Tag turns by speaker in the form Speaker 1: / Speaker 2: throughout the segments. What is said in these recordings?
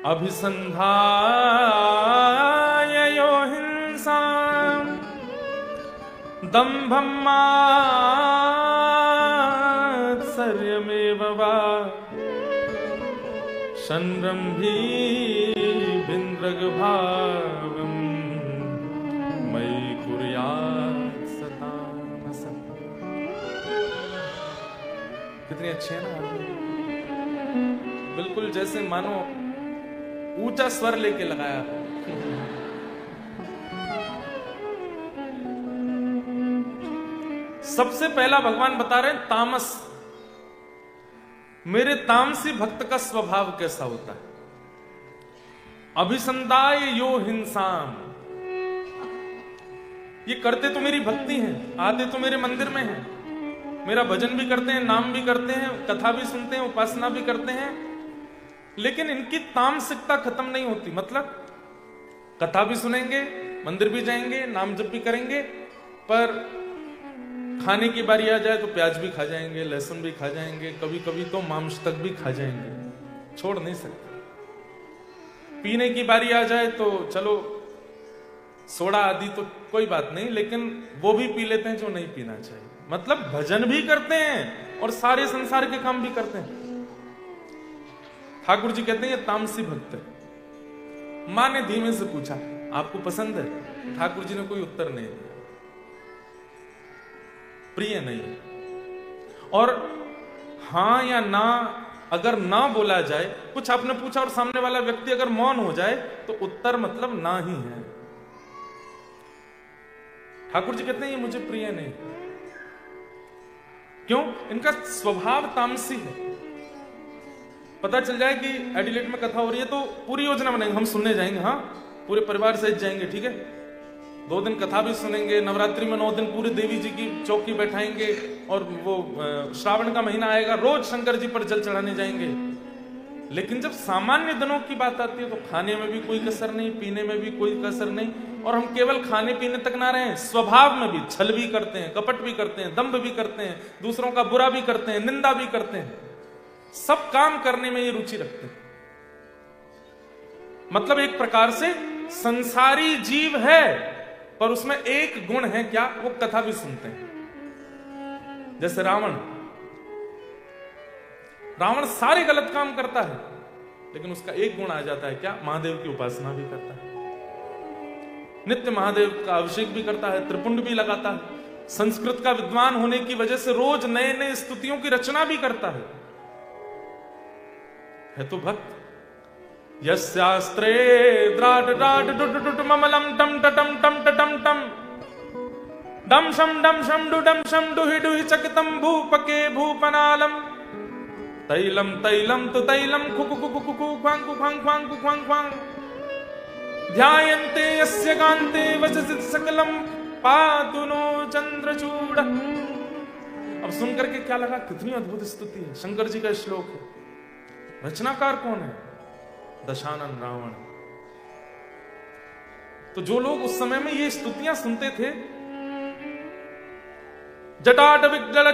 Speaker 1: अभिसंधाय यो हिंसाम् दम्भं मात्सर्यमेव वा संरम्भीभिन्द्रगभावं मयि कुर्यात् सतामसः। कितनी अच्छी है ना, बिल्कुल जैसे मानो ऊंचा स्वर लेके लगाया। सबसे पहला भगवान बता रहे हैं तामस, मेरे तामसी भक्त का स्वभाव कैसा होता है। अभिसंदाय यो हिंसाम, ये करते तो मेरी भक्ति है, आते तो मेरे मंदिर में हैं, मेरा भजन भी करते हैं, नाम भी करते हैं, कथा भी सुनते हैं, उपासना भी करते हैं, लेकिन इनकी तामसिकता खत्म नहीं होती। मतलब कथा भी सुनेंगे, मंदिर भी जाएंगे, नाम जप भी करेंगे, पर खाने की बारी आ जाए तो प्याज भी खा जाएंगे, लहसुन भी खा जाएंगे, कभी कभी तो मांस तक भी खा जाएंगे, छोड़ नहीं सकते। पीने की बारी आ जाए तो चलो सोडा आदि तो कोई बात नहीं, लेकिन वो भी पी लेते हैं जो नहीं पीना चाहिए। मतलब भजन भी करते हैं और सारे संसार के काम भी करते हैं। ठाकुर जी कहते हैं ये तामसी भक्त है। मां ने धीमे से पूछा आपको पसंद है? ठाकुर जी ने कोई उत्तर नहीं दिया, प्रिय नहीं है। और हां या ना अगर ना बोला जाए, कुछ आपने पूछा और सामने वाला व्यक्ति अगर मौन हो जाए तो उत्तर मतलब ना ही है। ठाकुर जी कहते हैं ये मुझे प्रिय नहीं। क्यों? इनका स्वभाव तामसी है। पता चल जाए कि एडिलेट में कथा हो रही है तो पूरी योजना बनाएंगे, हम सुनने जाएंगे, हाँ पूरे परिवार सहित जाएंगे, ठीक है। 2 दिन कथा भी सुनेंगे, नवरात्रि में 9 दिन पूरी देवी जी की चौकी बैठाएंगे, और वो श्रावण का महीना आएगा रोज शंकर जी पर जल चढ़ाने जाएंगे। लेकिन जब सामान्य दिनों की बात आती है तो खाने में भी कोई कसर नहीं, पीने में भी कोई कसर नहीं। और हम केवल खाने पीने तक ना रहे, स्वभाव में भी छल भी करते हैं, कपट भी करते हैं, दंभ भी करते हैं, दूसरों का बुरा भी करते हैं, निंदा भी करते हैं, सब काम करने में ये रुचि रखते हैं। मतलब एक प्रकार से संसारी जीव है, पर उसमें एक गुण है क्या? वो कथा भी सुनते हैं। जैसे रावण सारे गलत काम करता है, लेकिन उसका एक गुण आ जाता है क्या? महादेव की उपासना भी करता है, नित्य महादेव का अभिषेक भी करता है, त्रिपुंड भी लगाता है, संस्कृत का विद्वान होने की वजह से रोज नए नए स्तुतियों की रचना भी करता है तो भक्त। यस्यास्त्रे द्राट द्राट डुट डुट ममलम टम टम टम टम टम डम शम डुडम शम डुहि डुहि चकितम भूपके भूपनालम तैलम तैलम तु तैलम खुकु खुकु खुकु ख्वांग ख्वांग ख्वांग ख्वांग ख्वांग ध्यायन्ते यस्य कान्ते वचसि सकलम पातु नो चंद्रचूड। अब सुन करके क्या लगा? कितनी अद्भुत स्तुति है, शंकर जी का श्लोक है। रचनाकार कौन है? दशानन रावण। तो जो लोग उस समय में ये स्तुतियां सुनते थे, जटाट विज्जल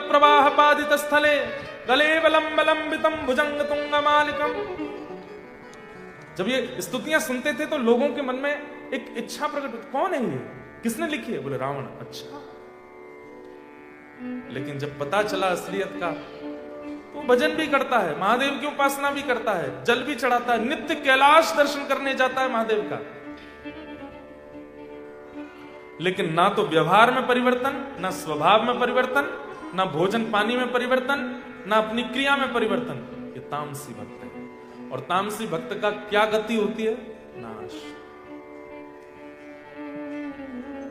Speaker 1: प्रवाह पादित स्थले गले वलंबितम भुजंग तुंग मालिकम, जब ये स्तुतियां सुनते थे तो लोगों के मन में एक इच्छा प्रकट होती, कौन है ये, किसने लिखी है? बोले रावण। अच्छा, लेकिन जब पता चला असलियत का तो भजन भी करता है, महादेव की उपासना भी करता है, जल भी चढ़ाता है, नित्य कैलाश दर्शन करने जाता है महादेव का। लेकिन ना तो व्यवहार में परिवर्तन, ना स्वभाव में परिवर्तन, ना भोजन पानी में परिवर्तन, ना अपनी क्रिया में परिवर्तन। ये तामसी भक्त है। और तामसी भक्त का क्या गति होती है? नाश।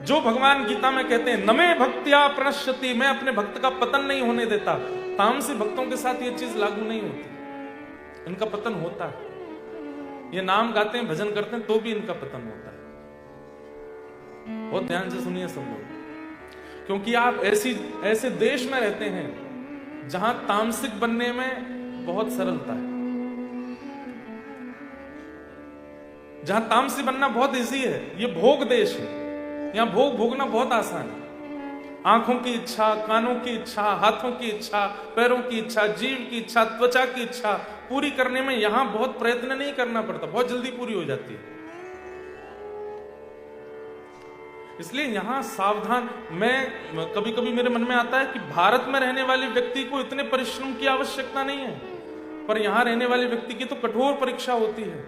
Speaker 1: जो भगवान गीता में कहते हैं नमे भक्त्या प्रणश्यति, मैं अपने भक्त का पतन नहीं होने देता, तामसी भक्तों के साथ ये चीज लागू नहीं होती, इनका पतन होता है। ये नाम गाते हैं, भजन करते हैं, तो भी इनका पतन होता है। बहुत ध्यान से सुनिए सब लोग, क्योंकि आप ऐसे देश में रहते हैं जहां तामसिक बनने में बहुत सरलता है, जहां तामसी बनना बहुत इजी है। ये भोग देश है, यहां भोग भोगना बहुत आसान है। आंखों की इच्छा, कानों की इच्छा, हाथों की इच्छा, पैरों की इच्छा, जीव की इच्छा, त्वचा की इच्छा पूरी करने में यहां बहुत प्रयत्न नहीं करना पड़ता, बहुत जल्दी पूरी हो जाती है। इसलिए यहां सावधान। मैं कभी कभी मेरे मन में आता है कि भारत में रहने वाले व्यक्ति को इतने परिश्रम की आवश्यकता नहीं है, पर यहां रहने वाले व्यक्ति की तो कठोर परीक्षा होती है।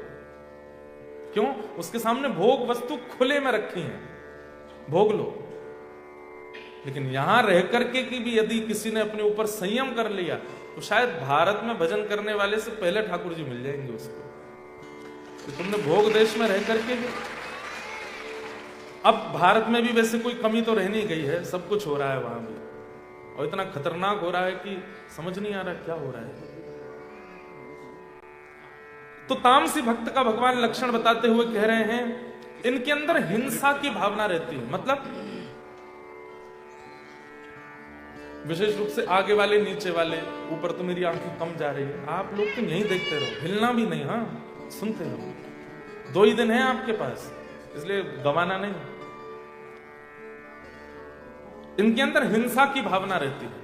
Speaker 1: क्यों? उसके सामने भोग वस्तु खुले में रखी है, भोग लो। लेकिन यहां रह करके कि भी यदि किसी ने अपने ऊपर संयम कर लिया तो शायद भारत में भजन करने वाले से पहले ठाकुर जी मिल जाएंगे उसको, तो तुमने भोग देश में रह करके भी। अब भारत में भी वैसे कोई कमी तो रह नहीं गई है, सब कुछ हो रहा है वहां भी, और इतना खतरनाक हो रहा है कि समझ नहीं आ रहा क्या हो रहा है। तो तामसी भक्त का भगवान लक्षण बताते हुए कह रहे हैं, इनके अंदर हिंसा की भावना रहती है। मतलब विशेष रूप से आगे वाले नीचे वाले, ऊपर तो मेरी आंखें कम जा रही है, आप लोग तो यहीं देखते रहो, हिलना भी नहीं, हाँ सुनते रहो। 2 ही दिन है आपके पास, इसलिए गवाना नहीं। इनके अंदर हिंसा की भावना रहती है।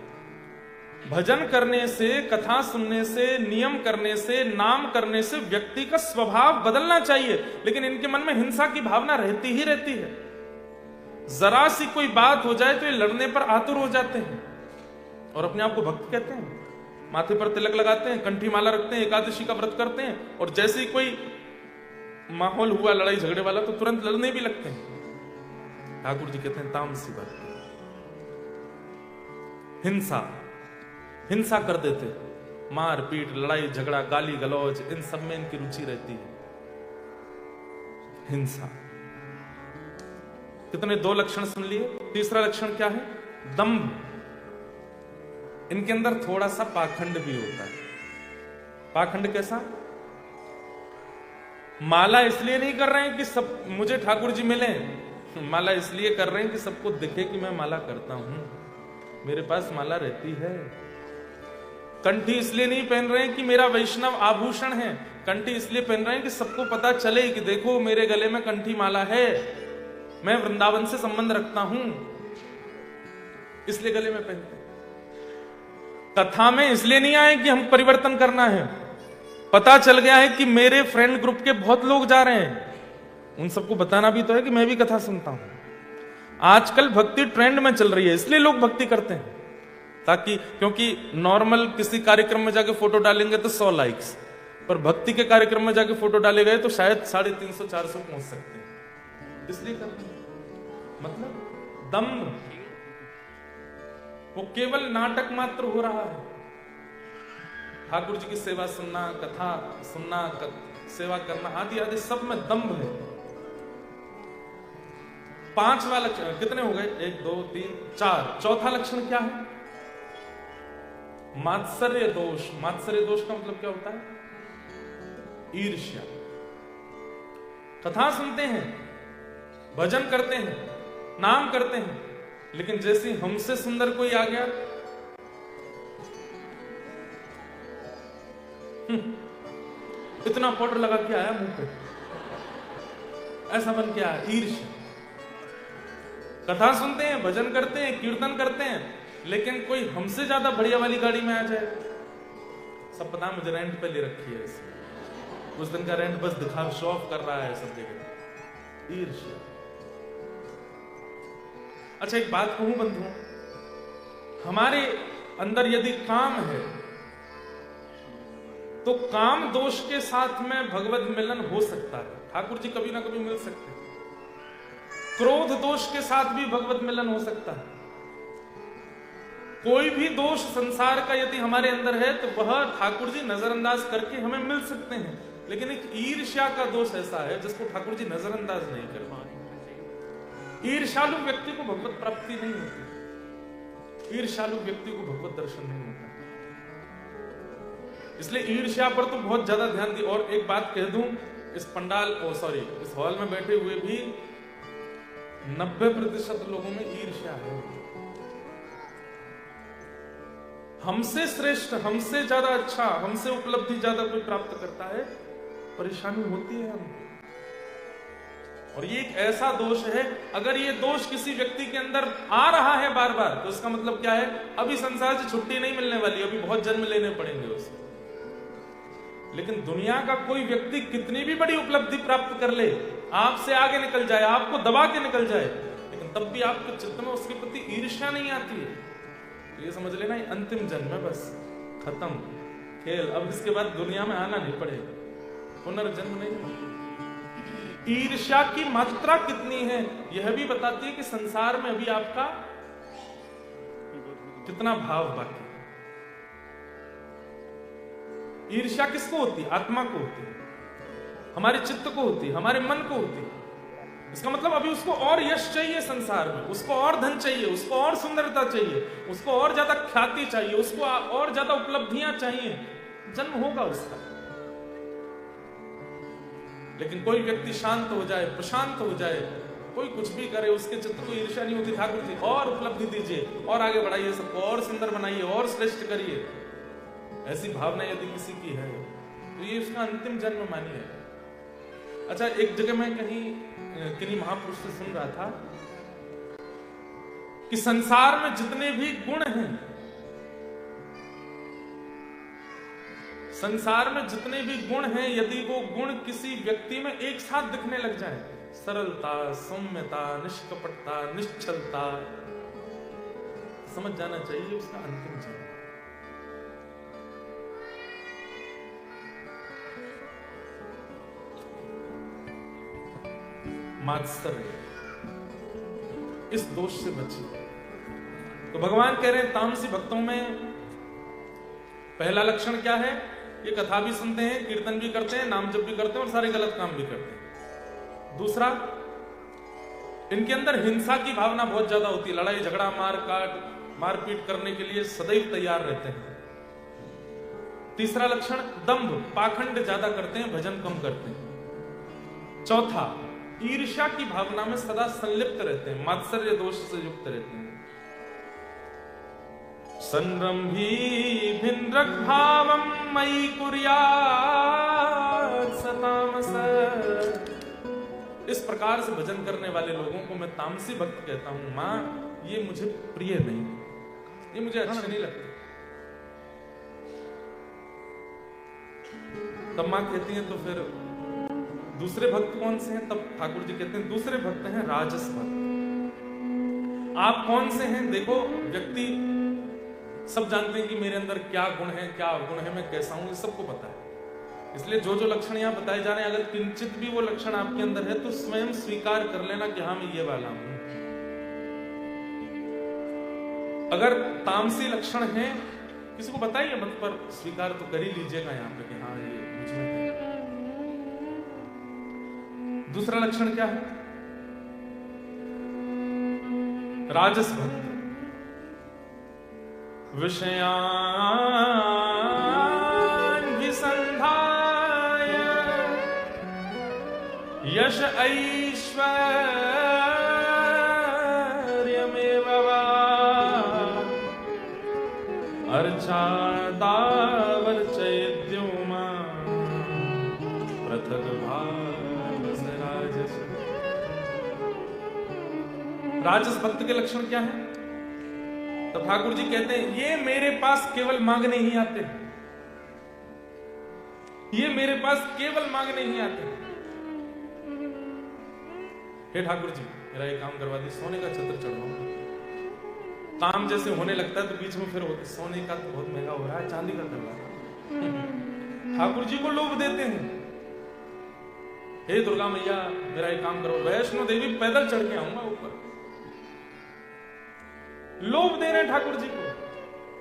Speaker 1: भजन करने से, कथा सुनने से, नियम करने से, नाम करने से व्यक्ति का स्वभाव बदलना चाहिए, लेकिन इनके मन में हिंसा की भावना रहती ही रहती है। जरा सी कोई बात हो जाए तो ये लड़ने पर आतुर हो जाते हैं और अपने आप को भक्त कहते हैं। माथे पर तिलक लगाते हैं, कंठी माला रखते हैं, एकादशी का व्रत करते हैं, और जैसे ही कोई माहौल हुआ लड़ाई झगड़े वाला तो तुरंत लड़ने भी लगते हैं। ठाकुर जी कहते हैं तामसी भक्त, हिंसा कर देते, मार पीट, लड़ाई झगड़ा, गाली गलौज, इन सब में इनकी रुचि रहती है। हिंसा। कितने 2 लक्षण सुन लिए। तीसरा लक्षण क्या है? दंभ। इनके अंदर थोड़ा सा पाखंड भी होता है। पाखंड कैसा? माला इसलिए नहीं कर रहे हैं कि सब मुझे ठाकुर जी मिले, माला इसलिए कर रहे हैं कि सबको दिखे कि मैं माला करता हूं, मेरे पास माला रहती है। कंठी इसलिए नहीं पहन रहे हैं कि मेरा वैष्णव आभूषण है, कंठी इसलिए पहन रहे हैं कि सबको पता चले कि देखो मेरे गले में कंठी माला है, मैं वृंदावन से संबंध रखता हूं, इसलिए गले में पहनते हैं। कथा में इसलिए नहीं आए कि हम परिवर्तन करना है, पता चल गया है कि मेरे फ्रेंड ग्रुप के बहुत लोग जा रहे हैं, उन सबको बताना भी तो है कि मैं भी कथा सुनता हूं। आजकल भक्ति ट्रेंड में चल रही है, इसलिए लोग भक्ति करते हैं, ताकि क्योंकि नॉर्मल किसी कार्यक्रम में जाके फोटो डालेंगे तो 100 लाइक्स, पर भक्ति के कार्यक्रम में जाके फोटो डाले गए तो शायद 350-400 पहुंच सकते हैं, इसलिए करते हैं। मतलब दम्भ, वो केवल नाटक मात्र हो रहा है। ठाकुर जी की सेवा सुनना, कथा सुनना, सेवा करना आदि आदि सब में दम्भ है। 5वां लक्षण कितने हो गए? 1 2 3 4। चौथा लक्षण क्या है? मात्सर्य दोष। मात्सर्य दोष का मतलब क्या होता है? ईर्ष्या। कथा सुनते हैं, भजन करते हैं, नाम करते हैं, लेकिन जैसे हमसे सुंदर कोई आ गया, इतना पाउडर लगा के आया मुंह पे, ऐसा बन के आया, ईर्ष्या। कथा सुनते हैं, भजन करते हैं, कीर्तन करते हैं, लेकिन कोई हमसे ज्यादा बढ़िया वाली गाड़ी में आ जाए, सब पता मुझे रेंट पे ले रखी है, उस दिन का रेंट बस दिखा, शो ऑफ कर रहा है सब जगह, ईर्ष्या। अच्छा एक बात कहूं बंधुओं, हमारे अंदर यदि काम है तो काम दोष के साथ में भगवत मिलन हो सकता है, ठाकुर जी कभी ना कभी मिल सकते हैं। क्रोध दोष के साथ भी भगवत मिलन हो सकता है। कोई भी दोष संसार का यदि हमारे अंदर है तो वह ठाकुर जी नजरअंदाज करके हमें मिल सकते हैं, लेकिन एक ईर्ष्या का दोष ऐसा है जिसको ठाकुर जी नजरअंदाज नहीं कर पाए। ईर्ष्यालु व्यक्ति को भगवत प्राप्ति नहीं होती, ईर्ष्यालु व्यक्ति को भगवत दर्शन नहीं होता। इसलिए ईर्ष्या पर तो बहुत ज्यादा ध्यान दी। और एक बात कह दूं, इस पंडाल इस हॉल में बैठे हुए भी 90% लोगों में ईर्ष्या है। हमसे श्रेष्ठ, हमसे ज्यादा अच्छा, हमसे उपलब्धि ज्यादा कोई प्राप्त करता है, परेशानी होती है हमको। और ये एक ऐसा दोष है, अगर ये दोष किसी व्यक्ति के अंदर आ रहा है बार बार, तो इसका मतलब क्या है, अभी संसार से छुट्टी नहीं मिलने वाली, अभी बहुत जन्म लेने पड़ेंगे उसको। लेकिन दुनिया का कोई व्यक्ति कितनी भी बड़ी उपलब्धि प्राप्त कर ले, आपसे आगे निकल जाए, आपको दबा के निकल जाए, लेकिन तब भी आपके चित्त में उसके प्रति ईर्ष्या नहीं आती है, तो ये समझ लेना अंतिम जन्म है, बस खत्म खेल, अब इसके बाद दुनिया में आना नहीं पड़ेगा, पुनर्जन्म नहीं। ईर्ष्या की मात्रा कितनी है यह भी बताती है कि संसार में अभी आपका कितना भाव बाकी है। ईर्ष्या किसको होती है? आत्मा को होती है, हमारे चित्त को होती है, हमारे मन को होती है। इसका मतलब अभी उसको और यश चाहिए संसार में, उसको और धन चाहिए, उसको और सुंदरता चाहिए, उसको और ज्यादा ख्याति चाहिए, उसको और ज्यादा उपलब्धियां चाहिए, जन्म होगा उसका। लेकिन कोई व्यक्ति शांत हो जाए, प्रशांत हो जाए, कोई कुछ भी करे, उसके चित्त को ईर्ष्या नहीं होती, ठाकुर जी और उपलब्धि दीजिए, और आगे बढ़ाइए, सबको और सुंदर बनाइए, और श्रेष्ठ करिए, ऐसी भावना यदि किसी की है तो ये उसका अंतिम जन्म मानिए। अच्छा, एक जगह मैं कहीं किन्हीं महापुरुष से सुन रहा था कि संसार में जितने भी गुण हैं, संसार में जितने भी गुण हैं, यदि वो गुण किसी व्यक्ति में एक साथ दिखने लग जाए, सरलता, सौम्यता, निष्कपटता, निश्चलता, समझ जाना चाहिए उसका अंतिम जन्म। मात्सर्य, इस दोष से बचिए। तो भगवान कह रहे हैं तामसी भक्तों में पहला लक्षण क्या है? ये कथा भी सुनते हैं, कीर्तन भी करते हैं, नाम जप भी करते हैं और सारे गलत काम भी करते हैं। दूसरा, इनके अंदर हिंसा की भावना बहुत ज्यादा होती है, लड़ाई झगड़ा, मारपीट करने के लिए सदैव तैयार रहते हैं। तीसरा लक्षण दंभ, पाखंड ज्यादा करते हैं, भजन कम करते हैं। चौथा, ईर्ष्या की भावना में सदा संलिप्त रहते हैं, मात्सर्य दोष से युक्त रहते हैं। संरंभी भिन्नक भावम मयि कुर्यात् सतामस। इस प्रकार से भजन करने वाले लोगों को मैं तामसी भक्त कहता हूं। मां, ये मुझे प्रिय नहीं, ये मुझे अच्छे नहीं लगते। तब मां कहती है तो फिर दूसरे भक्त कौन से हैं? तब ठाकुर जी कहते हैं दूसरे भक्त हैं राजस भक्त। आप कौन से हैं? देखो, व्यक्ति सब जानते हैं कि मेरे अंदर क्या गुण है, क्या अवगुण है, मैं कैसा हूं, ये सबको पता है। इसलिए जो जो लक्षण यहां बताए जा रहे हैं, अगर किंचित भी वो लक्षण आपके अंदर है तो स्वयं स्वीकार कर लेना कि हाँ, मैं ये वाला हूं। अगर तामसी लक्षण है, किसी को बताइए मत, पर स्वीकार तो कर ही लीजिएगा यहां पे कि हाँ, ये मुझ में है। दूसरा लक्षण क्या है? राजस भक्त, विषयान् विसंधाय यश ऐश्वर्यमेव वा अर्चाता वर्चयेद्युमा पृथक् भाव से राजस। राजस भक्त के लक्षण क्या है? तो ठाकुर जी कहते हैं ये मेरे पास केवल मांगने ही आते हैं, ये मेरे पास केवल मांगने ही आते हैं। हे ठाकुर जी, मेरा ये काम करवा दी, सोने का छत्र चढ़वाऊंगा। काम जैसे होने लगता है तो बीच में फिर होता, सोने का तो बहुत महंगा हो रहा है, चांदी का करवा। ठाकुर जी को लोभ देते हैं, हे दुर्गा मैया मेरा ये काम करो। वैष्णो देवी पैदल चढ़ के आऊंगा ऊपर, लोभ दे रहे हैं ठाकुर जी को।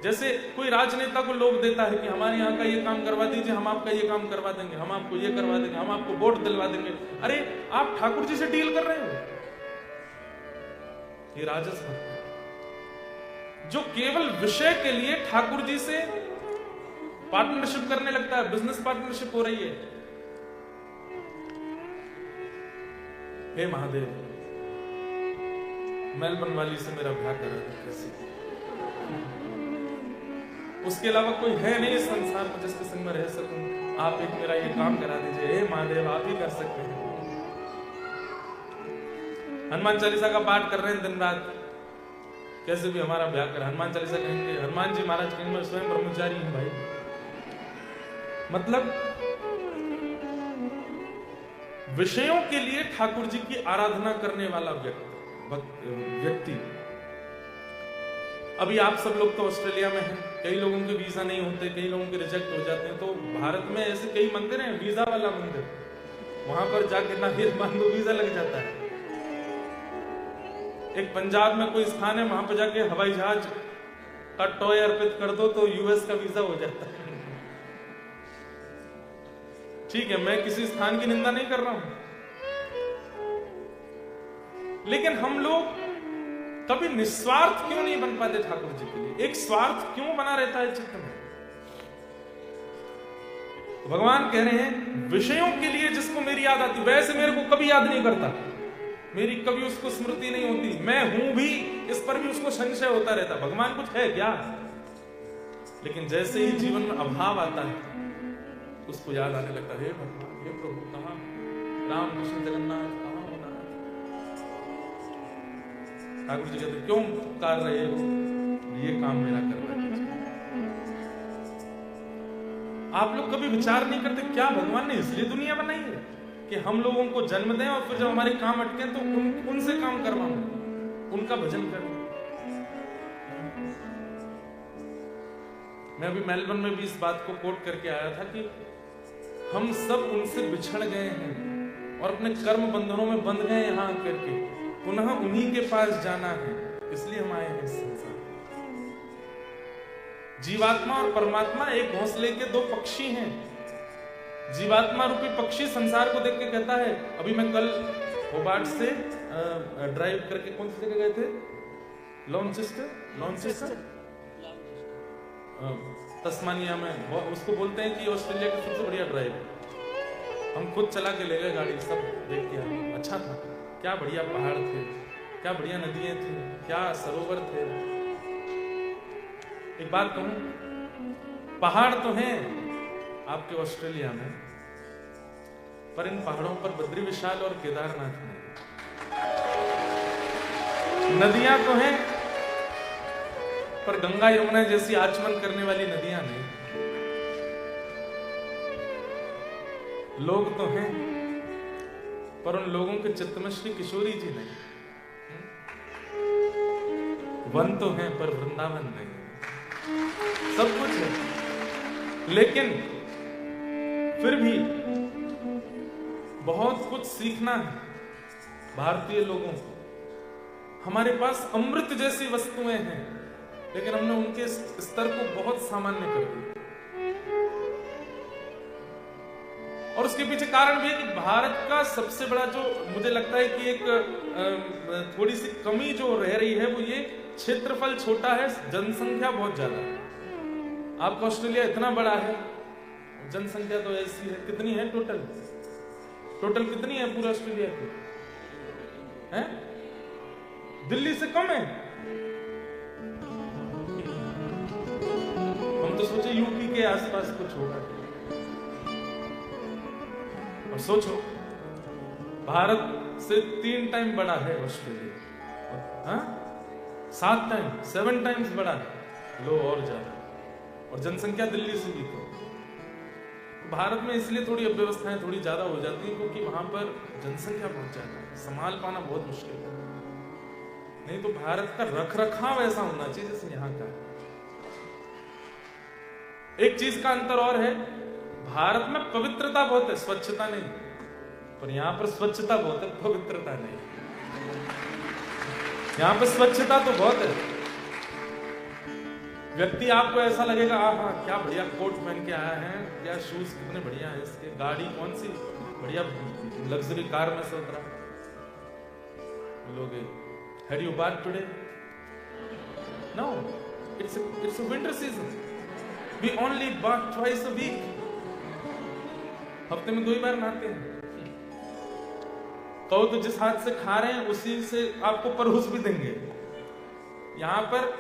Speaker 1: जैसे कोई राजनेता को लोभ देता है कि हमारे यहाँ का ये काम करवा दीजिए, हम आपका ये काम करवा देंगे, हम आपको ये करवा देंगे, हम आपको वोट दिलवा देंगे। अरे आप ठाकुर जी से डील कर रहे हो। ये राजस भक्त जो केवल विषय के लिए ठाकुर जी से पार्टनरशिप करने लगता है, बिजनेस पार्टनरशिप हो रही है। हे महादेव, मेलबर्न वाली से मेरा ब्याह करा दो कैसे। उसके अलावा कोई है नहीं इस संसार में जिसके संग में रह सकूं, आप एक मेरा ये काम करा दीजिए। हे महादेव, आप ही कर सकते हैं। हनुमान चालीसा का पाठ कर रहे हैं दिन रात, कैसे भी हमारा ब्याह कर हनुमान चालीसा कहेंगे, हनुमान जी महाराज कहेंगे मैं स्वयं ब्रह्मचारी हूं भाई। मतलब विषयों के लिए ठाकुर जी की आराधना करने वाला व्यक्ति। अभी आप सब लोग तो ऑस्ट्रेलिया में हैं, कई लोगों के वीजा नहीं होते, कई लोगों के रिजेक्ट हो जाते हैं। तो भारत में ऐसे कई मंदिर हैं, वीजा वाला मंदिर, वहां पर जाके नारियल मांगो वीजा लग जाता है। एक पंजाब में कोई स्थान है, वहां पर जाके हवाई जहाज का टॉय अर्पित कर दो तो यूएस का वीजा हो जाता है। ठीक है, मैं किसी स्थान की निंदा नहीं कर रहा हूं, लेकिन हम लोग कभी निस्वार्थ क्यों नहीं बन पाते ठाकुर जी के लिए? एक स्वार्थ क्यों बना रहता है चित्त में? भगवान कह रहे हैं विषयों के लिए जिसको मेरी याद आती, वैसे मेरे को कभी याद नहीं करता, मेरी कभी उसको स्मृति नहीं होती, मैं हूं भी इस पर भी उसको संशय होता रहता, भगवान कुछ है क्या? लेकिन जैसे ही जीवन में अभाव आता है उसको याद आने लगता है, हे भगवान, हे प्रभु, कहां राम कृष्ण जगन्नाथ, कहां होना? ठाकुर जी कहते क्यों पुकार रहे हो? ये काम मेरा करवा दीजिए। आप लोग कभी विचार नहीं करते क्या भगवान ने इसलिए दुनिया बनाई है कि हम लोगों को जन्म दें और फिर जब हमारे काम अटके तो उनसे काम करवाऊं, उनका भजन करूं। मैं अभी मेलबर्न में भी इस बात को कोट करके आया था कि हम सब उनसे बिछड़ गए हैं और अपने कर्म बंधनों में बंध गए यहां करके, पुनः उन्हीं के पास जाना है, इसलिए हम आए हैं इस संसार। जीवात्मा और परमात्मा एक घोंसले के दो पक्षी हैं। जीवात्मा रूपी पक्षी संसार को देख के कहता है, अभी मैं कल होबार्ट से ड्राइव करके कौन सी जगह गए थे? लॉन्चेस्टर तस्मानिया में, उसको बोलते हैं कि ऑस्ट्रेलिया की सबसे बढ़िया ड्राइव। हम खुद चला के ले गए गाड़ी, सब देख के आए, अच्छा था, क्या बढ़िया पहाड़ थे, क्या बढ़िया नदियां थी, क्या सरोवर थे। एक बात कहूं, पहाड़ तो हैं आपके ऑस्ट्रेलिया में, पर इन पहाड़ों पर बद्री विशाल और केदारनाथ नहीं। नदियां तो हैं पर गंगा यमुना जैसी आचमन करने वाली नदियां नहीं। लोग तो हैं पर उन लोगों के चित्त में श्री किशोरी जी नहीं। वन तो हैं पर वृंदावन नहीं। सब कुछ है, लेकिन फिर भी बहुत कुछ सीखना है भारतीय लोगों को। हमारे पास अमृत जैसी वस्तुएं हैं, लेकिन हमने उनके स्तर को बहुत सामान्य कर दिया। और उसके पीछे कारण भी है कि भारत का सबसे बड़ा जो मुझे लगता है कि एक थोड़ी सी कमी जो रह रही है वो ये क्षेत्रफल छोटा है, जनसंख्या बहुत ज्यादा है। आपका ऑस्ट्रेलिया इतना बड़ा है, जनसंख्या तो ऐसी है, कितनी है टोटल कितनी है पूरा ऑस्ट्रेलिया की? है दिल्ली से कम है। हम तो सोचे यूपी के आसपास कुछ होगा, और सोचो भारत से 3 टाइम बड़ा है ऑस्ट्रेलिया, 7 टाइम्स बड़ा है, लो और ज्यादा, और जनसंख्या दिल्ली से भी तो। भारत में इसलिए थोड़ी अव्यवस्थाएं थोड़ी ज्यादा हो जाती है क्योंकि वहां पर जनसंख्या बहुत ज्यादा है, संभाल पाना बहुत मुश्किल है। नहीं तो भारत का रख रखाव ऐसा होना चाहिए जैसे यहाँ का। एक चीज का अंतर और है, भारत में पवित्रता बहुत है, स्वच्छता नहीं, पर यहां पर स्वच्छता बहुत है, पवित्रता नहीं। यहां पर स्वच्छता तो बहुत है, व्यक्ति आपको ऐसा लगेगा हाँ क्या बढ़िया कोट पहन के आया है, क्या शूज कितने बढ़िया है इसके, गाड़ी कौन सी बढ़िया लग्जरी कार में से उतरा। लोग had you bath today? No, it's a winter season, we only bath twice a week. हफ्ते में 2 ही बार नहाते हैं। तो जिस हाथ से खा रहे हैं उसी से आपको परोस भी देंगे। यहां पर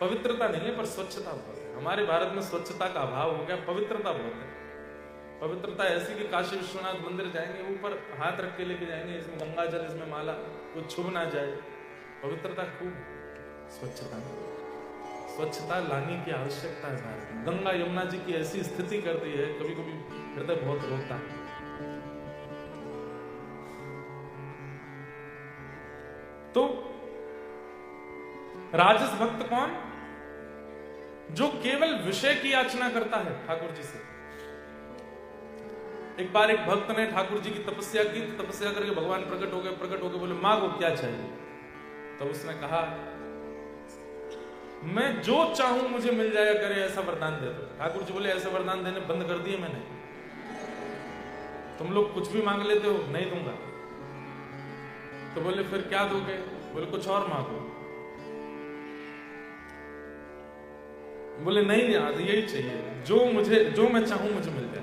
Speaker 1: पवित्रता नहीं है पर स्वच्छता बहुत है। हमारे भारत में स्वच्छता का अभाव हो गया, पवित्रता बहुत है, पवित्रता ऐसी कि काशी विश्वनाथ मंदिर जाएंगे, ऊपर हाथ रख के लेके जाएंगे, इसमें गंगा जल, इसमें माला, कुछ छुप ना जाए। पवित्रता खूब, स्वच्छता लाने की आवश्यकता है भारत में। गंगा यमुना जी की ऐसी स्थिति कर दी है, कभी कभी हृदय बहुत रोता है। तो राजस भक्त कौन? जो केवल विषय की याचना करता है ठाकुर जी से। एक बार एक भक्त ने ठाकुर जी की तपस्या की, तपस्या करके भगवान प्रकट हो गए, बोले मांगो क्या चाहिए। तब उसने कहा मैं जो चाहूं मुझे मिल जाया करे, ऐसा वरदान दे दो। ठाकुर जी बोले ऐसा वरदान देने बंद कर दिए मैंने, तुम लोग कुछ भी मांग लेते हो, नहीं दूंगा। तो बोले फिर क्या दोगे? बोले कुछ और मांगो। बोले नहीं यार यही चाहिए, जो मैं चाहूं मुझे मिल जाए।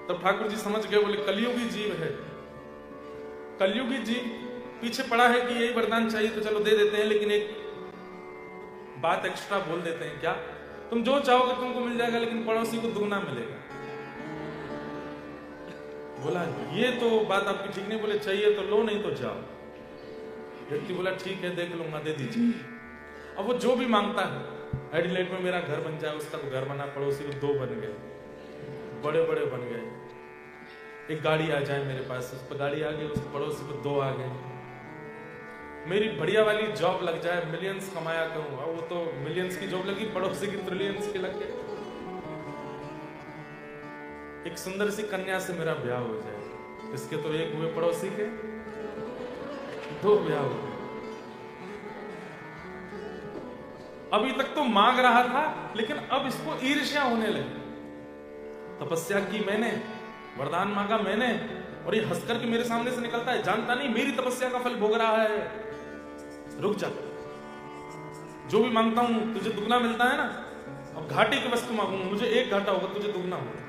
Speaker 1: तब ठाकुर जी समझ गए, बोले कलयुगी जीव है, कलयुगी जीव पीछे पड़ा है कि यही वरदान चाहिए, तो चलो दे देते हैं, लेकिन एक बात एक्स्ट्रा बोल देते हैं। क्या? तुम जो चाहोगे तुमको मिल जाएगा, लेकिन पड़ोसी को दुगना मिलेगा। बोला ये तो बात आपकी ठीक नहीं। बोले चाहिए तो लो, नहीं तो जाओ। व्यक्ति बोला ठीक है देख लूंगा, दे दीजिए। अब वो जो भी मांगता है, एडिलेड में मेरा घर बन जाए, उसका घर बना, पड़ोसी को 2 बन गए, बड़े बड़े बन गए। एक गाड़ी आ जाए मेरे पास, उस पर गाड़ी आ गई, उस पड़ोसी को 2 आ गए। मेरी बढ़िया वाली जॉब लग जाए, मिलियंस कमाया करूंगा, वो तो मिलियंस की जॉब लगी, पड़ोसी की ट्रिलियंस की लग गई। एक सुंदर सी कन्या से मेरा ब्याह हो जाए, इसके तो 1 हुए, पड़ोसी के 2 ब्याह हो गए। अभी तक तो मांग रहा था, लेकिन अब इसको ईर्ष्या होने लगी। तपस्या की मैंने, वरदान मांगा मैंने, और ये हंसकर के मेरे सामने से निकलता है, जानता नहीं मेरी तपस्या का फल भोग रहा है। रुक जा, जो भी मांगता हूं तुझे दुगना मिलता है ना। अब घाटे की वस्तु मांगूंगा, मुझे 1 घाटा होगा, तुझे दुगना होगा।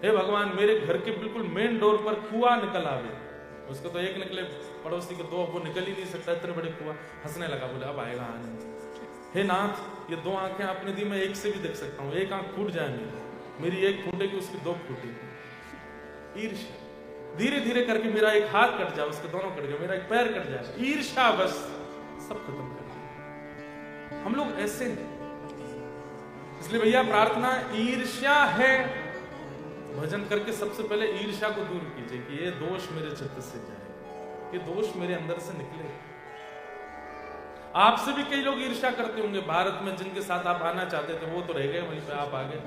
Speaker 1: हे भगवान मेरे घर के बिल्कुल मेन डोर पर कुआं निकल आवे, उसको तो 1 निकले, पड़ोसी के 2, वो निकल ही नहीं सकता, इतने बड़े कुआं। हंसने लगा, बोले अब आएगा आने। हे नाथ ये 2 आंखें आपने दी, मैं 1 से भी देख सकता हूँ, 1 आंख फूट जाए मेरी 1 फूटेगी, उसकी 2 फूटेगी। ईर्ष्या धीरे धीरे करके मेरा 1 हाथ कट जाए, उसके दोनों कट गए, मेरा 1 पैर कट जाए, ईर्ष्या बस सब खत्म कर दिया। हम लोग ऐसे हैं। इसलिए भैया प्रार्थना ईर्ष्या है, भजन करके सबसे पहले ईर्ष्या को दूर कीजिए कि ये दोष मेरे चित्त से जाए, ये दोष मेरे अंदर से निकले। आपसे भी कई लोग ईर्ष्या करते होंगे, भारत में जिनके साथ आप आना चाहते थे वो तो रह गए वहीं पे, आप आ गए,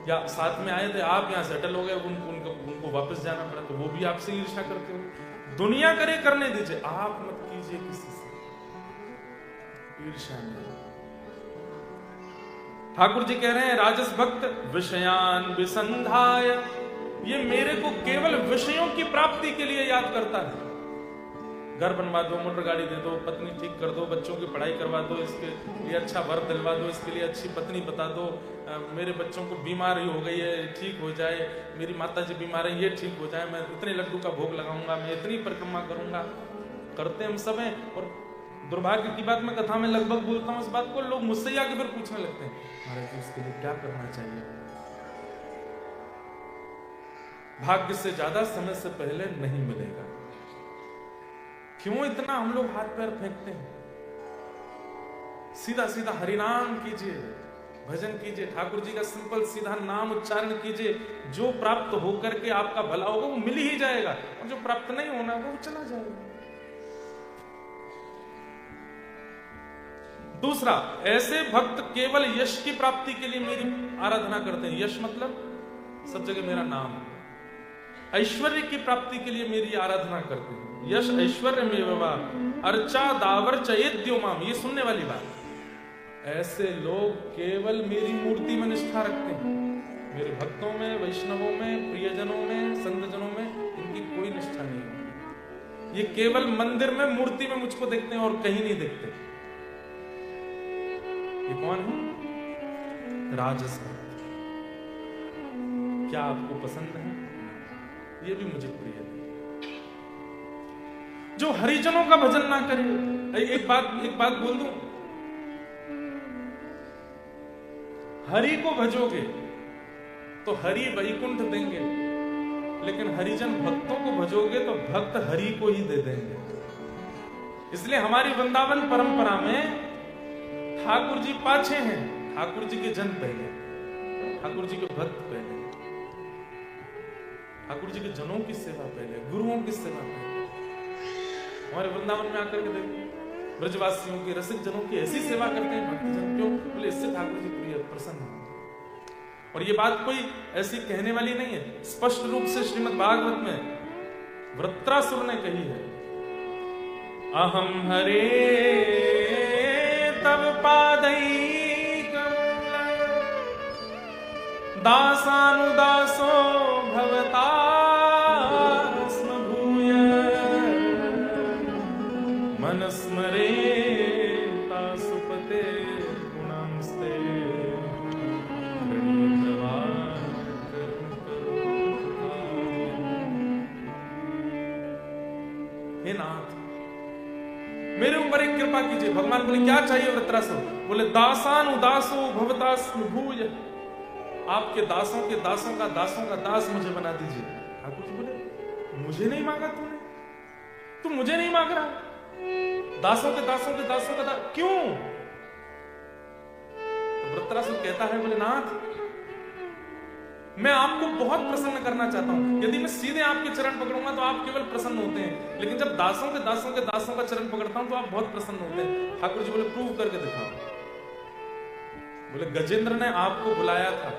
Speaker 1: या साथ में आए थे आप यहाँ सेटल हो गए, उनको वापस जाना पड़ा, तो वो भी आपसे ईर्ष्या करते हो। दुनिया करे करने दीजिए, आप मत कीजिए किसी से ईर्ष्या नहीं। ठाकुर जी कह रहे हैं राजस भक्त विषयान विसंधाय, ये मेरे को केवल विषयों की प्राप्ति के लिए याद करता है। घर बनवा दो, मोटर गाड़ी दे दो, पत्नी ठीक कर दो, बच्चों की पढ़ाई करवा दो, इसके लिए अच्छा वर दिलवा दो, इसके लिए अच्छी पत्नी बता दो, मेरे बच्चों को बीमारी हो गई है ठीक हो जाए, मेरी माता जी बीमार है ये ठीक हो जाए, मैं इतने लड्डू का भोग लगाऊंगा, मैं इतनी परिक्रमा करूंगा। करते हम सब हैं, और दुर्भाग्य की बात मैं कथा में लगभग बोलता हूँ इस बात को, लोग मुझसे आके फिर पूछने लगते हैं महाराज जी उसके लिए क्या करना चाहिए। भाग्य से ज्यादा समय से पहले नहीं मिलेगा। क्यों इतना हम लोग हाथ पैर फेंकते हैं? सीधा सीधा हरिनाम कीजिए, भजन कीजिए, ठाकुर जी का सिंपल सीधा नाम उच्चारण कीजिए, जो प्राप्त होकर के आपका भला होगा वो मिल ही जाएगा, और जो प्राप्त नहीं होना वो चला जाएगा। दूसरा, ऐसे भक्त केवल यश की प्राप्ति के लिए मेरी आराधना करते हैं। यश मतलब सब जगह मेरा नाम। ऐश्वर्य की प्राप्ति के लिए मेरी आराधना करते हैं। यश ऐश्वर्य में अर्चा दावर चयेद्योमाम, ये सुनने वाली बात। ऐसे लोग केवल मेरी मूर्ति में निष्ठा रखते हैं। मेरे भक्तों में, वैष्णवों में, प्रियजनों में, संतजनों में इनकी कोई निष्ठा नहीं है। ये केवल मंदिर में मूर्ति में मुझको देखते हैं और कहीं नहीं देखते। ये कौन है? राजस भक्त। क्या आपको पसंद है? ये भी मुझे प्रिय है। जो हरिजनों का भजन ना करे। एक बात बोल दूं, हरि को भजोगे तो हरि वैकुंठ देंगे, लेकिन हरिजन भक्तों को भजोगे तो भक्त हरि को ही दे देंगे। इसलिए हमारी वृंदावन परंपरा में ठाकुर जी पाछे हैं, ठाकुर जी के जन पहले, ठाकुर जी के भक्त पहले, ठाकुर जी के जनों की सेवा पहले, गुरुओं की सेवा पहले। हमारे वृंदावन में आकर के देखो, ब्रजवासियों की, रसिक जनों की ऐसी सेवा करते हैं भक्तजन। क्यों? बोले इससे ठाकुर जी प्रिय प्रसन्न हैं। और ये बात कोई ऐसी कहने वाली नहीं है, स्पष्ट रूप से श्रीमद् भागवत में वृत्रासुर ने कही है, अहम हरे तव पादैकमल दासानुदासो भवता स्म भूय मनस्मरे तासुपते गुणांस्ते। हे नाथ, मेरे ऊपर एक कृपा कीजिए। भगवान बोले क्या चाहिए वृत्रासुर? बोले दासान उदासो भवतास्म भूय, आपके दासों के दासों का दास मुझे बना दीजिए। ठाकुर जी बोले मुझे नहीं मांगा तूने, तू मुझे नहीं मांग रहा, दासों के दास क्यों? तो वृत्रासुर कहता है, बोले नाथ मैं आपको बहुत प्रसन्न करना चाहता हूं। यदि मैं सीधे आपके चरण पकड़ूंगा तो आप केवल प्रसन्न होते हैं, लेकिन जब दासों के दासों का चरण पकड़ता हूं तो आप बहुत प्रसन्न होते हैं। ठाकुर जी बोले प्रूव करके दिखाओ। बोले गजेंद्र ने आपको बुलाया था,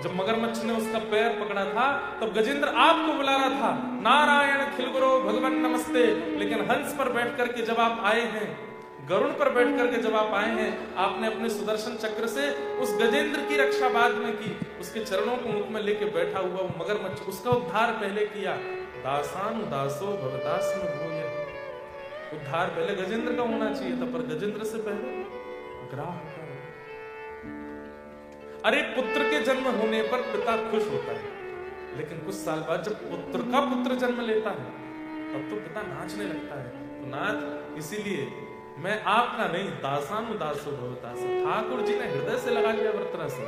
Speaker 1: जब मगरमच्छ ने उसका पैर पकड़ा था तब गजेंद्र आपको बुला रहा था, नारायण खिलगुरो भगवान नमस्ते। लेकिन हंस पर बैठ करके जब आप आए हैं, गरुड़ पर बैठ करके जब आप आए हैं, आपने अपने सुदर्शन चक्र से उस गजेंद्र की रक्षा बाद में की, उसके चरणों को मुख में लेके बैठा हुआ वो मगरमच्छ, उसका उद्धार पहले किया। दासान उदासो भवतास्म भूय, उद्धार पहले गजेंद्र का होना चाहिए था, पर गजेंद्र से पहले ग्राह का। अरे पुत्र के जन्म होने पर पिता खुश होता है, लेकिन कुछ साल बाद जब पुत्र का पुत्र जन्म लेता है तब तो पिता नाचने लगता है। तो नाथ इसीलिए मैं आपका नहीं, दासानुदासो भवतास्म। ठाकुर जी ने हृदय से लगा लिया वृत्रासुर।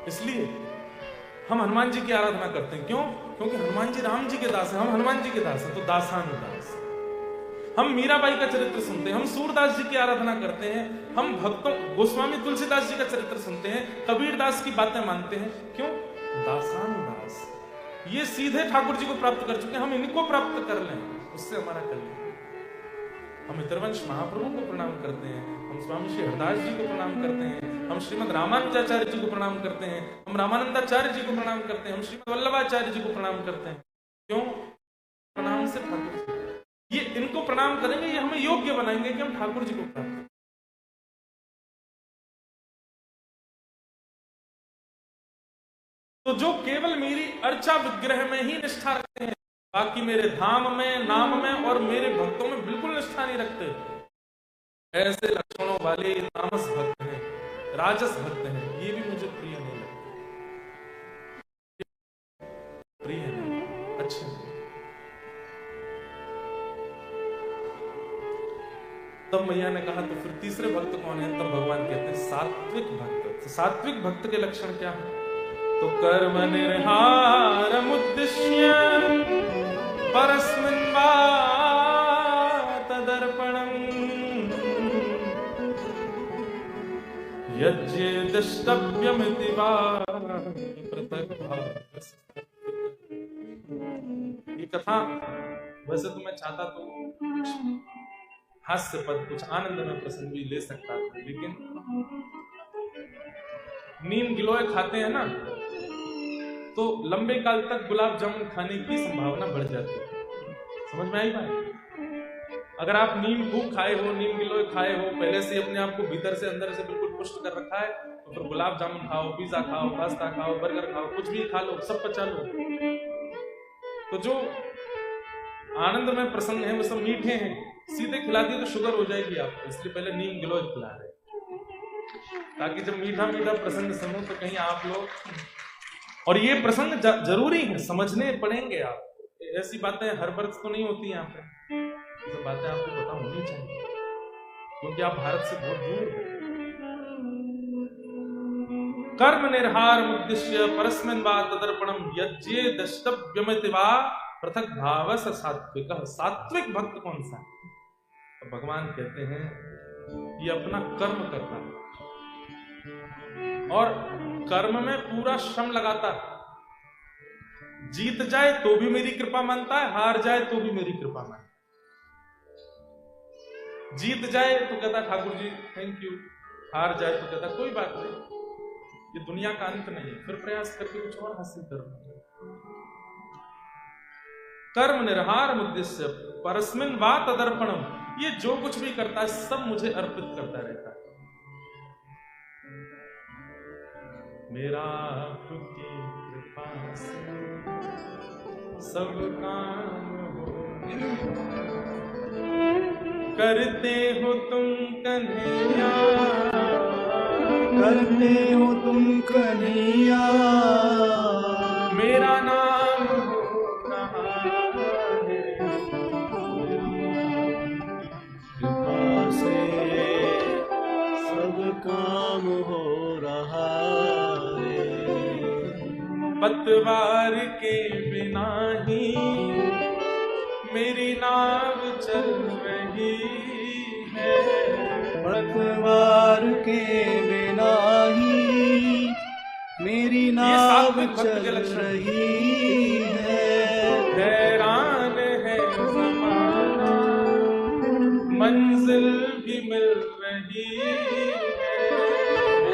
Speaker 1: इसलिए हम हनुमान जी की आराधना करते हैं। क्यों? क्योंकि हनुमान जी राम जी के दास हैं, हम हनुमान जी के दास हैं, तो दासानुदास। हम मीराबाई का चरित्र सुनते हैं, हम सूरदास जी की आराधना करते हैं, हम भक्तों गोस्वामी तुलसीदास जी का चरित्र सुनते हैं, कबीर दास की बातें मानते हैं। क्यों? दासानुदास। ये सीधे ठाकुर जी को प्राप्त कर चुके हैं, हम इनको प्राप्त कर लें, उससे हमारा कल्याण। हम इतरवंश महाप्रभु को प्रणाम करते हैं, हम स्वामी श्री हरदास जी को प्रणाम करते हैं, हम श्रीमद रामानुजाचार्य जी को प्रणाम करते हैं, हम रामानंदाचार्य जी को प्रणाम करते हैं, हम श्रीमद वल्लभाचार्य जी को प्रणाम करते हैं। क्यों? प्रणाम से ठाकुर जी, ये इनको प्रणाम करेंगे, ये हमें योग्य बनाएंगे कि हम ठाकुर जी को प्राप्त करें। तो जो केवल मेरी अर्चा विग्रह में ही निष्ठा रखते हैं, बाकी मेरे धाम में, नाम में और मेरे भक्तों में बिल्कुल निष्ठा नहीं रखते, ऐसे लक्षणों वाले तामस भक्त हैं, राजस भक्त हैं, ये भी मुझे प्रिय नहीं लगते, प्रिय नहीं, अच्छे नहीं। तब मैया ने कहा तो फिर तीसरे भक्त कौन है? तब भगवान कहते हैं सात्विक भक्त। तो सात्विक भक्त के लक्षण क्या है? तो कर्म निर्हारम उद्दिश्य परस्मिन् वा तदर्पणम् यज्ञेदष्टव्यमिति वा पृथक् भावः। ये कथा वैसे तो मैं चाहता तो कुछ हास्य पद, कुछ आनंद में प्रसंग भी ले सकता था, लेकिन नीम गिलोय खाते हैं ना तो लंबे काल तक गुलाब जामुन खाने की संभावना बढ़ जाती है। समझ में आई बात? अगर आप नीम खूब खाए हो, नीम गिलोय खाए हो, पहले से अपने आप को भीतर से अंदर से बिल्कुल पुष्ट कर रखा है, तो फिर गुलाब जामुन खाओ, पिज्जा खाओ, पास्ता खाओ, बर्गर खाओ, कुछ भी खा लो, सब पचा लो। तो जो आनंद में प्रसंग है वो सब मीठे हैं, सीधे खिला दिए तो शुगर हो जाएगी आपको, इसलिए पहले नीम गिलोय खिला रहे, ताकि जब मीठा मीठा प्रसंग सुनो तो कहीं आप लोग, और ये प्रसंग जरूरी है, समझने पड़ेंगे आप, ऐसी बातें हर वर्ष तो नहीं होती यहाँ पे, ये बातें आपको पता होनी चाहिए, क्योंकि आप भारत से बहुत दूर हो। कर्म निर्हार उद्देश्य परस्मिन् वा तदर्पणम यज्ञे दष्टव्यमिति वा पृथक भाव सात्विक। सात्विक भक्त कौन सा? तो भगवान कहते हैं ये अपना कर्म करता है और कर्म में पूरा श्रम लगाता है। जीत जाए तो भी मेरी कृपा मानता है, हार जाए तो भी मेरी कृपा मानता है। जीत जाए तो कहता ठाकुर जी थैंक यू, हार जाए तो कहता कोई बात नहीं, ये दुनिया का अंत नहीं है, फिर प्रयास करके कुछ और हासिल करना। कर्म निर्हार उद्देश्य परस्मिन् वा तदर्पणम, ये जो कुछ भी करता है सब मुझे अर्पित करता रहता है। मेरा आपकी कृपा से सब काम हो, करते हो तुम कन्हैया,
Speaker 2: करते हो तुम कन्हैया,
Speaker 1: मेरा नाम हो रहा है,
Speaker 2: कृपा से सब काम हो रहा है।
Speaker 1: पतवार के बिना ही मेरी नाव चल रही है,
Speaker 2: पतवार के बिना ही मेरी नाव चल रही है।
Speaker 1: हैरान है ज़माना मंजिल भी मिल रही है,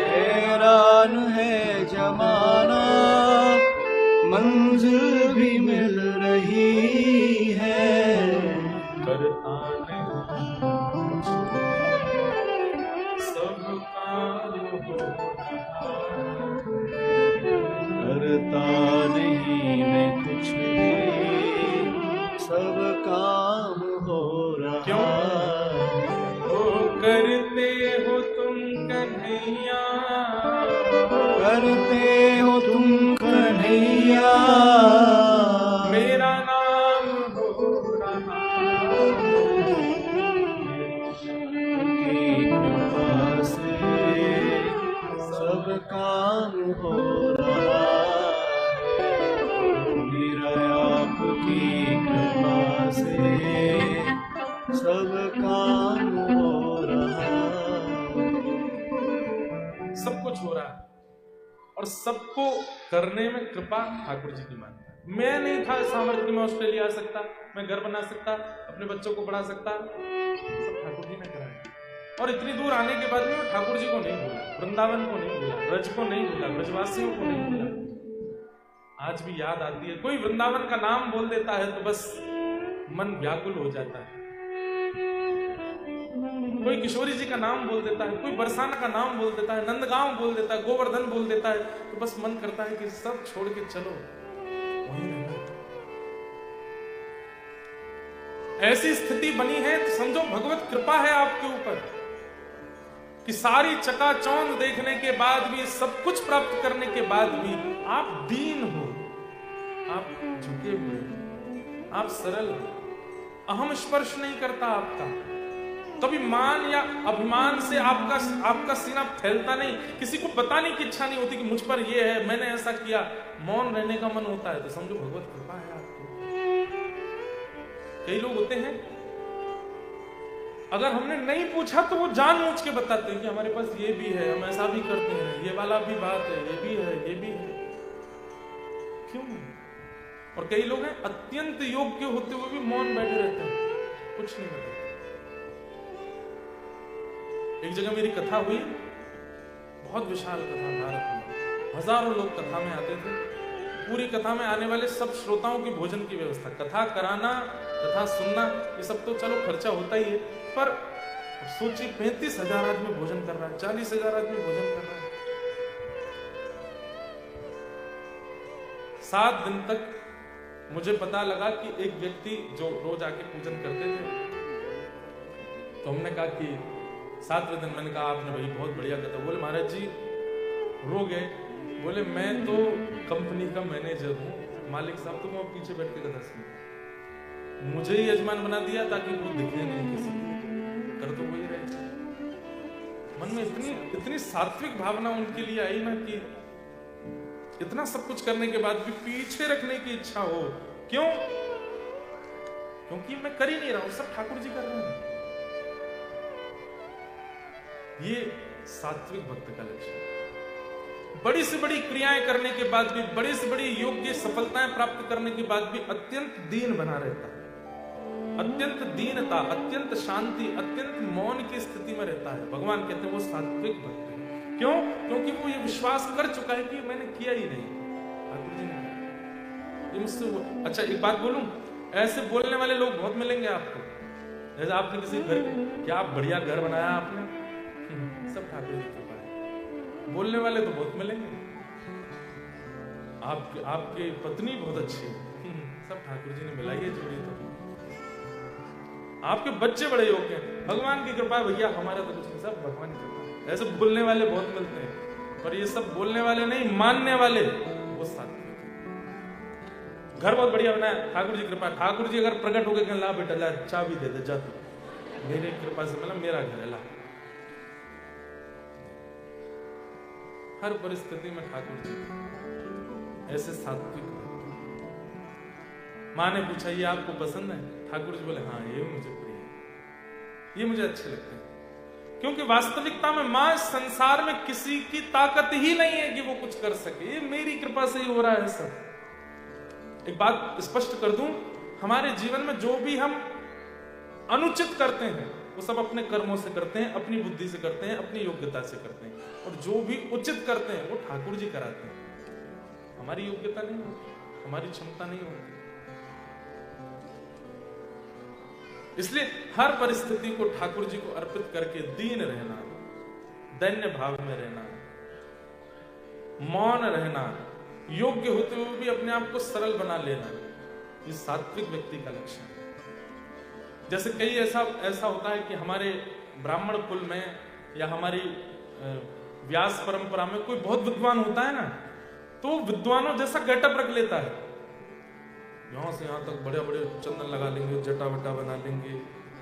Speaker 2: हैरान है जमाना मंजिल भी मिल रही है।
Speaker 1: करता नहीं सब काम हो रहा,
Speaker 2: करता नहीं मैं कुछ भी, सब काम हो रहा।
Speaker 1: क्यों? वो करते हो तुम कन्हैया,
Speaker 2: करते हो तुम कन्हैया,
Speaker 1: मेरा नाम हो रहा,
Speaker 2: की कृपा से सब काम हो रहा है। मेरा आपकी कृपा से सब काम हो रहा है।
Speaker 1: सब कुछ हो रहा है और सबको करने में कृपा ठाकुर जी की मानता है। मैं नहीं था सामर्थ्य कि मैं ऑस्ट्रेलिया आ सकता, मैं घर बना सकता, अपने बच्चों को पढ़ा सकता, सब ठाकुर जी ने कराया। और इतनी दूर आने के बाद में ठाकुर जी को नहीं भूला, वृंदावन को नहीं भूला, ब्रज को नहीं भूला, ब्रजवासियों को नहीं भूला। आज भी याद आती है, कोई वृंदावन का नाम बोल देता है तो बस मन व्याकुल हो जाता है। कोई किशोरी जी का नाम बोल देता है, कोई बरसाना का नाम बोल देता है, नंदगांव बोल देता है, गोवर्धन बोल देता है, तो बस मन करता है कि सब छोड़ के चलो वहीं रहना। ऐसी स्थिति बनी है तो समझो भगवत कृपा है आपके ऊपर कि सारी चकाचौंध देखने के बाद भी, सब कुछ प्राप्त करने के बाद भी आप दीन हो, आप झुके हुए, आप सरल हो, अहम स्पर्श नहीं करता आपका। कभी मान या अभिमान से आपका सीना फैलता नहीं, किसी को बताने की इच्छा नहीं होती कि मुझ पर ये है, मैंने ऐसा किया, मौन रहने का मन होता है, तो समझो भगवत कृपा है आपको। कई लोग होते हैं अगर हमने नहीं पूछा तो वो जानबूझ के बताते हैं कि हमारे पास ये भी है, हम ऐसा भी करते हैं, ये वाला भी बात है, ये भी है, ये भी है। क्यों? और कई लोग हैं अत्यंत योग्य होते हुए भी मौन बैठे रहते हैं, कुछ नहीं बताते। एक जगह मेरी कथा हुई, बहुत विशाल कथा, भारत में हजारों लोग कथा में आते थे। पूरी कथा में आने वाले सब श्रोताओं की भोजन की व्यवस्था, कथा कराना, कथा सुनना, ये सब तो चलो खर्चा होता ही है, पर सोचिए 35,000 आदमी भोजन कर रहा है, 40,000 आदमी भोजन कर रहा है। 7 दिन तक मुझे पता लगा कि एक व्यक्ति जो रोज आके पूजन करते थे, तो हमने कहा कि 7वें दिन मैंने कहा आपने भाई बहुत बढ़िया कथा। बोले महाराज जी रो गए, बोले मैं तो कंपनी का मैनेजर हूँ, मालिक साहब तो मैं पीछे बैठ के कथा सुनता, मुझे ही यजमान बना दिया ताकि वो दिखे नहीं किसी, कर तो वही रहे। मन में इतनी सात्विक भावना उनके लिए आई ना कि इतना सब कुछ करने के बाद भी पीछे रखने की इच्छा हो। क्यों? क्योंकि मैं कर ही नहीं रहा हूं, सब ठाकुर जी कर रहे हैं। ये सात्विक भक्त का लक्षण है। बड़ी से बड़ी क्रियाएं करने के बाद भी, बड़ी से बड़ी योग्य सफलताएं प्राप्त करने के बाद भी अत्यंत दीन बना रहता है, अत्यंत दीनता, अत्यंत शांति, अत्यंत मौन की स्थिति में रहता है। भगवान कहते हैं वो सात्विक भक्त है। क्यों? क्योंकि वो ये विश्वास कर चुका है कि मैंने किया ही नहीं, ठाकुर जी ने ये मुझसे। अच्छा एक बात बोलूं, ऐसे बोलने वाले लोग बहुत मिलेंगे आपको। जैसे आपने किसी घर, क्या आप बढ़िया घर बनाया आपने, सब ठाकुर जी के पास। बोलने वाले तो बहुत मिलेंगे। आपकी पत्नी बहुत अच्छी है, सब ठाकुर जी ने मिलाई है जोड़ी। तो आपके बच्चे बड़े योग्य हैं, भगवान की कृपा है भैया, हमारा तो कुछ नहीं, सब भगवान की कृपा। ऐसे बोलने वाले बहुत मिलते हैं, पर ये सब बोलने वाले नहीं, मानने वाले वो सात्विक। घर बहुत बढ़िया बनाया, ठाकुर जी कृपा। ठाकुर जी अगर प्रकट हो गए, ला बेटा ला चाबी दे दे, जा तू, मेरे कृपा से मतलब मेरा घर है, ला। हर परिस्थिति में ठाकुर जी ऐसे सात्विक। माँ ने पूछा ये आपको पसंद है? ठाकुर जी बोले हाँ ये मुझे प्रिय है, ये मुझे अच्छे लगते हैं। क्योंकि वास्तविकता में माँ संसार में किसी की ताकत ही नहीं है कि वो कुछ कर सके, ये मेरी कृपा से ही हो रहा है सब। एक बात स्पष्ट कर दूं, हमारे जीवन में जो भी हम अनुचित करते हैं वो सब अपने कर्मों से करते हैं, अपनी बुद्धि से करते हैं, अपनी योग्यता से करते हैं, और जो भी उचित करते हैं वो ठाकुर जी कराते हैं। हमारी योग्यता नहीं होती, हमारी क्षमता नहीं होती। इसलिए हर परिस्थिति को ठाकुर जी को अर्पित करके दीन रहना, दैन्य भाव में रहना, मौन रहना, योग्य होते हुए भी अपने आप को सरल बना लेना, ये सात्विक व्यक्ति का लक्षण है। जैसे कई ऐसा होता है कि हमारे ब्राह्मण कुल में या हमारी व्यास परंपरा में कोई बहुत विद्वान होता है ना, तो विद्वानों जैसा गेटअप रख लेता है, यहां से यहां तक बड़े बड़े चंदन लगा लेंगे, जटा वटा बना लेंगे,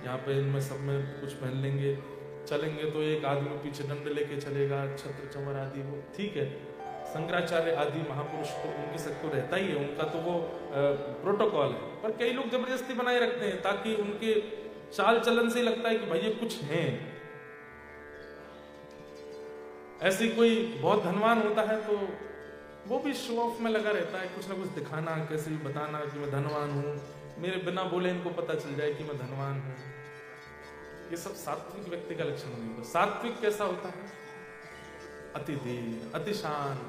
Speaker 1: यहाँ पे इनमें सब में कुछ पहन लेंगे, चलेंगे तो एक आदमी पीछे डंडे लेके चलेगा, छत्र चमर आदि, वो ठीक है। शंकराचार्य आदि महापुरुष तो उनके सब तो रहता ही है, उनका तो वो प्रोटोकॉल है। पर कई लोग जबरदस्ती बनाए रखते हैं ताकि उनके चाल चलन से लगता है कि भाई ये कुछ है। ऐसे कोई बहुत धनवान होता है तो वो भी शो ऑफ में लगा रहता है, कुछ ना कुछ दिखाना, कैसे भी बताना कि मैं धनवान हूं, मेरे बिना बोले इनको पता चल जाए कि मैं धनवान हूं। ये सब सात्विक व्यक्ति का लक्षण नहीं होता। सात्विक कैसा होता है? अति दीन, अति शांत,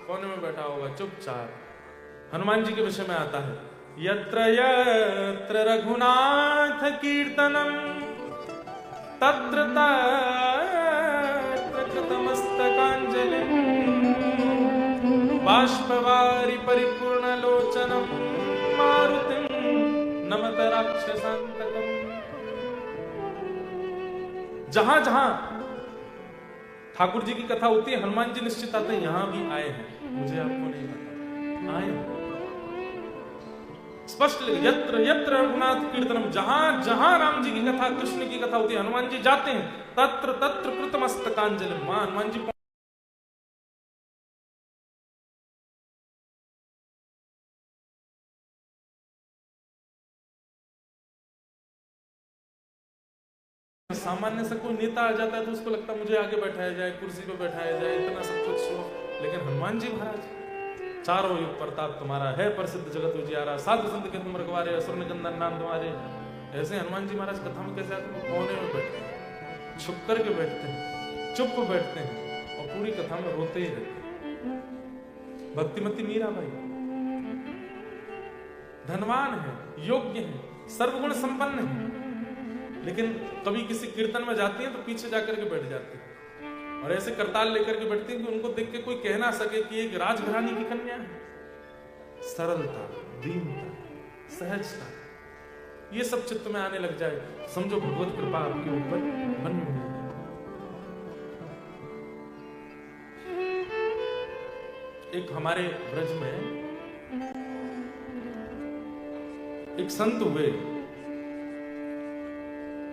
Speaker 1: कोने में बैठा होगा चुपचाप। हनुमान जी के विषय में आता है, यत्र यत्र रघुनाथ कीर्तनम तत्र तत्र कृतमस्तकांजलिं बाष्पवारि परिपूर्ण लोचनम मारुतिं नमत राक्षसांतकम्। जहां जहां ठाकुर जी की कथा होती है, हनुमान जी निश्चित आते हैं, यहां भी आए हैं, मुझे आपको नहीं पता, आए हैं। स्पष्ट यत्र यत्र रघुनाथ कीर्तनम, जहां जहां राम जी की कथा, कृष्ण की कथा होती है, हनुमान जी जाते हैं, तत्र तत्र कृतमस्तकांजलिं। मां हनुमान जी सामान्य से कोई नेता आ जाता है तो उसको लगता है मुझे आगे बैठाया जाए, कुर्सी पे बैठाया जाए, इतना सब कुछ शो। लेकिन हनुमान जी महाराज, चारों युग प्रताप तुम्हारा है, प्रसिद्ध जगत उजियारा, साधु संत के तुम रखवारे, असुर निकंदन नाम तुम्हारे। ऐसे हनुमान जी महाराज कथा में कैसे आते हैं? कोने में बैठते हैं, छुप करके बैठते हैं, चुप बैठते हैं, और पूरी कथा में रोते ही रहते हैं। भक्तिमती मीरा भाई धनवान है, योग्य है, सर्वगुण संपन्न है, लेकिन कभी किसी कीर्तन में जाती हैं तो पीछे जाकर के बैठ जाती हैं, और ऐसे करताल लेकर के बैठती हैं कि उनको देख के कोई कह ना सके कि एक राजघरानी की कन्या है। सरलता, दीनता, सहजता, ये सब चित्त में आने लग जाए, समझो भगवत कृपा आपके ऊपर बनी हुई है। एक हमारे ब्रज में एक संत हुए,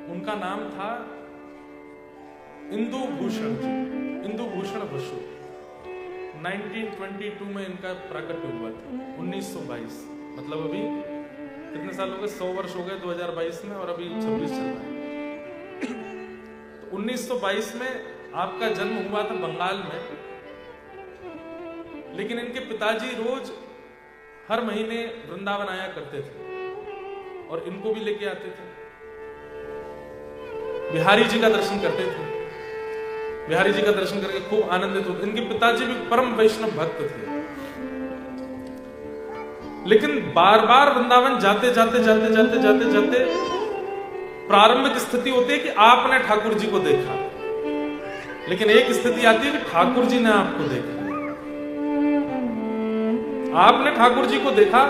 Speaker 1: उनका नाम था इंदु भूषण जी, इंदु भूषण बसु 1922 में इनका प्राकट्य हुआ था। 1922 मतलब अभी कितने साल हो गए? 100 वर्ष हो गए 2022 में, और अभी 26 चल रहा है। तो 1922 में आपका जन्म हुआ था बंगाल में, लेकिन इनके पिताजी रोज हर महीने वृंदावन आया करते थे और इनको भी लेके आते थे। बिहारी जी का दर्शन करते थे, बिहारी जी का दर्शन करके खूब आनंदित होते। इनके पिताजी भी परम वैष्णव भक्त थे, लेकिन बार बार वृंदावन जाते जाते जाते जाते जाते जाते प्रारंभिक स्थिति होती है कि आपने ठाकुर जी को देखा, लेकिन एक स्थिति आती है कि ठाकुर जी ने आपको देखा। आपने ठाकुर जी को देखा,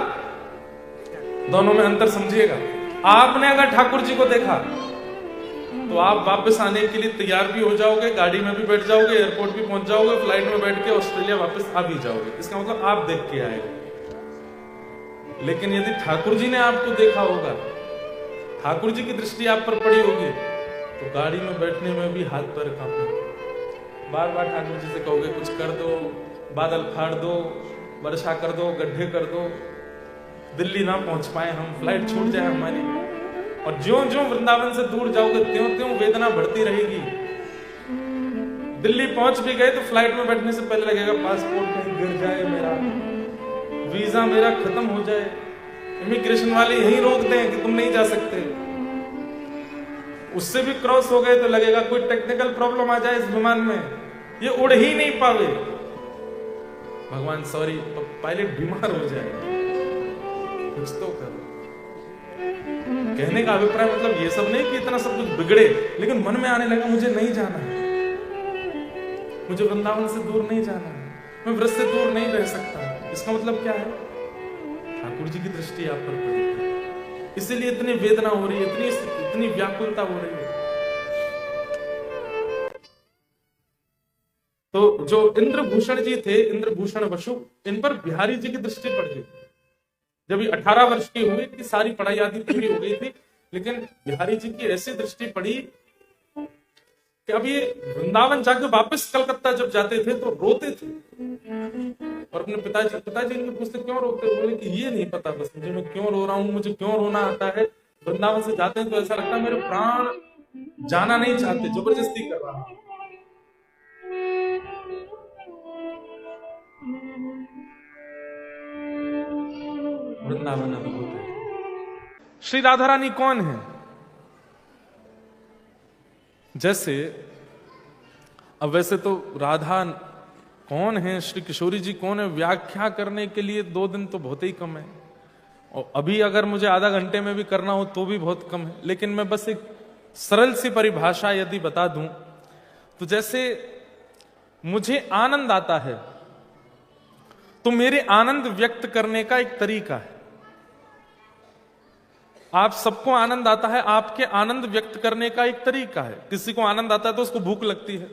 Speaker 1: दोनों में अंतर समझिएगा। आपने अगर ठाकुर जी को देखा तो आप वापस आने के लिए तैयार भी हो जाओगे, गाड़ी में भी बैठ जाओगे, एयरपोर्ट भी पहुंच जाओगे, फ्लाइट में बैठ के ऑस्ट्रेलिया वापस आ भी जाओगे। इसका मतलब आप देख के आए। लेकिन यदि ठाकुर जी ने आपको देखा होगा, ठाकुर जी की दृष्टि आप पर पड़ी होगी, तो गाड़ी में बैठने में भी हाथ पैर कांपे। बार बार ठाकुर जी से कहोगे कुछ कर दो, बादल फाड़ दो, वर्षा कर दो, गड्ढे कर दो, दिल्ली ना पहुंच पाए हम, फ्लाइट छूट जाए हमारी। और ज्यों ज्यों वृंदावन से दूर जाओगे त्यों त्यों वेदना बढ़ती रहेगी। दिल्ली पहुंच भी गए तो फ्लाइट में बैठने से पहले लगेगा पासपोर्ट कहीं गिर जाए मेरा, वीजा मेरा खत्म हो जाए, इमिग्रेशन वाले यहीं रोक दें कि तुम नहीं जा सकते। उससे भी क्रॉस हो गए तो लगेगा कोई टेक्निकल प्रॉब्लम आ जाए इस विमान में, ये उड़ ही नहीं पावे, भगवान सॉरी पायलट बीमार हो जाए, कुछ तो करो। कहने का अभिप्राय मतलब ये सब नहीं कि इतना सब कुछ बिगड़े, लेकिन मन में आने लगा मुझे नहीं जाना है, मुझे वृंदावन से दूर नहीं जाना है, मैं व्रत से दूर नहीं रह सकता। इसका मतलब क्या है? ठाकुर जी की दृष्टि आप पर पड़ी है, इसीलिए इतनी वेदना हो रही है, इतनी व्याकुलता हो रही है। तो जो इंद्रभूषण जी थे, इंद्रभूषण बसु, इन पर बिहारी जी की दृष्टि पड़ गई। जब ये 18 वर्ष की हुई कि सारी पढ़ाई आदि पूरी हो गई थी, लेकिन बिहारी जी की ऐसी दृष्टि पड़ी कि अब ये वृंदावन जाके वापस कलकत्ता जब जाते थे तो रोते थे, और अपने पिताजी इनके पूछते क्यों रोते हो? बोले कि ये नहीं पता बस मुझे, मैं क्यों रो रहा हूं, मुझे क्यों रोना आता है। वृंदावन से जाते हैं तो ऐसा लगता है मेरे प्राण जाना नहीं चाहते, जबरदस्ती कर रहा हूं। वृंदावन अद्भुत है। श्री राधा रानी कौन है? जैसे अब वैसे तो राधा कौन है, श्री किशोरी जी कौन है, व्याख्या करने के लिए 2 दिन तो बहुत ही कम है, और अभी अगर मुझे आधा घंटे में भी करना हो तो भी बहुत कम है। लेकिन मैं बस एक सरल सी परिभाषा यदि बता दूं तो जैसे मुझे आनंद आता है तो मेरे आनंद व्यक्त करने का एक तरीका है। आप सबको आनंद आता है, आपके आनंद व्यक्त करने का एक तरीका है। किसी को आनंद आता है तो उसको भूख लगती है,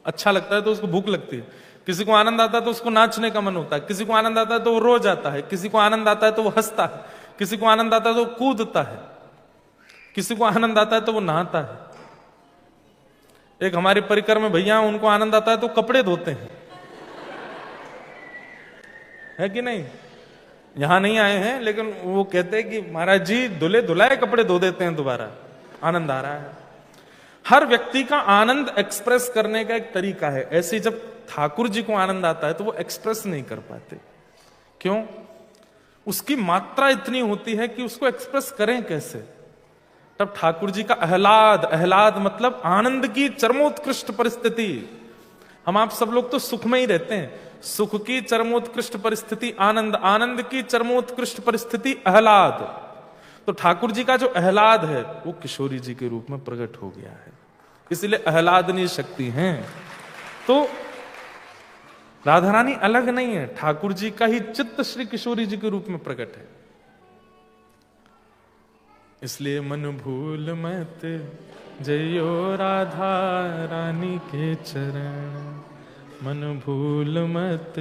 Speaker 1: अच्छा लगता है तो उसको भूख लगती है। किसी को आनंद आता है तो उसको नाचने का मन होता है, किसी को आनंद आता है तो वो रो जाता है, किसी को आनंद आता है तो वो हंसता है, किसी को आनंद आता है तो वो कूदता है, किसी को आनंद आता है तो वो नहाता है। एक हमारे परिकर में भैया, उनको आनंद आता है तो कपड़े धोते हैं, है कि नहीं? यहां नहीं आए हैं, लेकिन वो कहते हैं कि महाराज जी धुले धुलाए कपड़े धो देते हैं दोबारा, आनंद आ रहा है। हर व्यक्ति का आनंद एक्सप्रेस करने का एक तरीका है। ऐसे जब ठाकुर जी को आनंद आता है तो वो एक्सप्रेस नहीं कर पाते। क्यों? उसकी मात्रा इतनी होती है कि उसको एक्सप्रेस करें कैसे। तब ठाकुर जी का आह्लाद मतलब आनंद की चरमोत्कृष्ट परिस्थिति। हम आप सब लोग तो सुख में ही रहते हैं, सुख की चरमोत्कृष्ट परिस्थिति आनंद, आनंद की चरमोत्कृष्ट परिस्थिति आह्लाद। तो ठाकुर जी का जो आह्लाद है वो किशोरी जी के रूप में प्रकट हो गया है, इसलिए आह्लादनीय शक्ति हैं। तो राधा रानी अलग नहीं है, ठाकुर जी का ही चित्त श्री किशोरी जी के रूप में प्रकट है। इसलिए मन भूल मत जयो राधा रानी के चरण, मन भूल मत।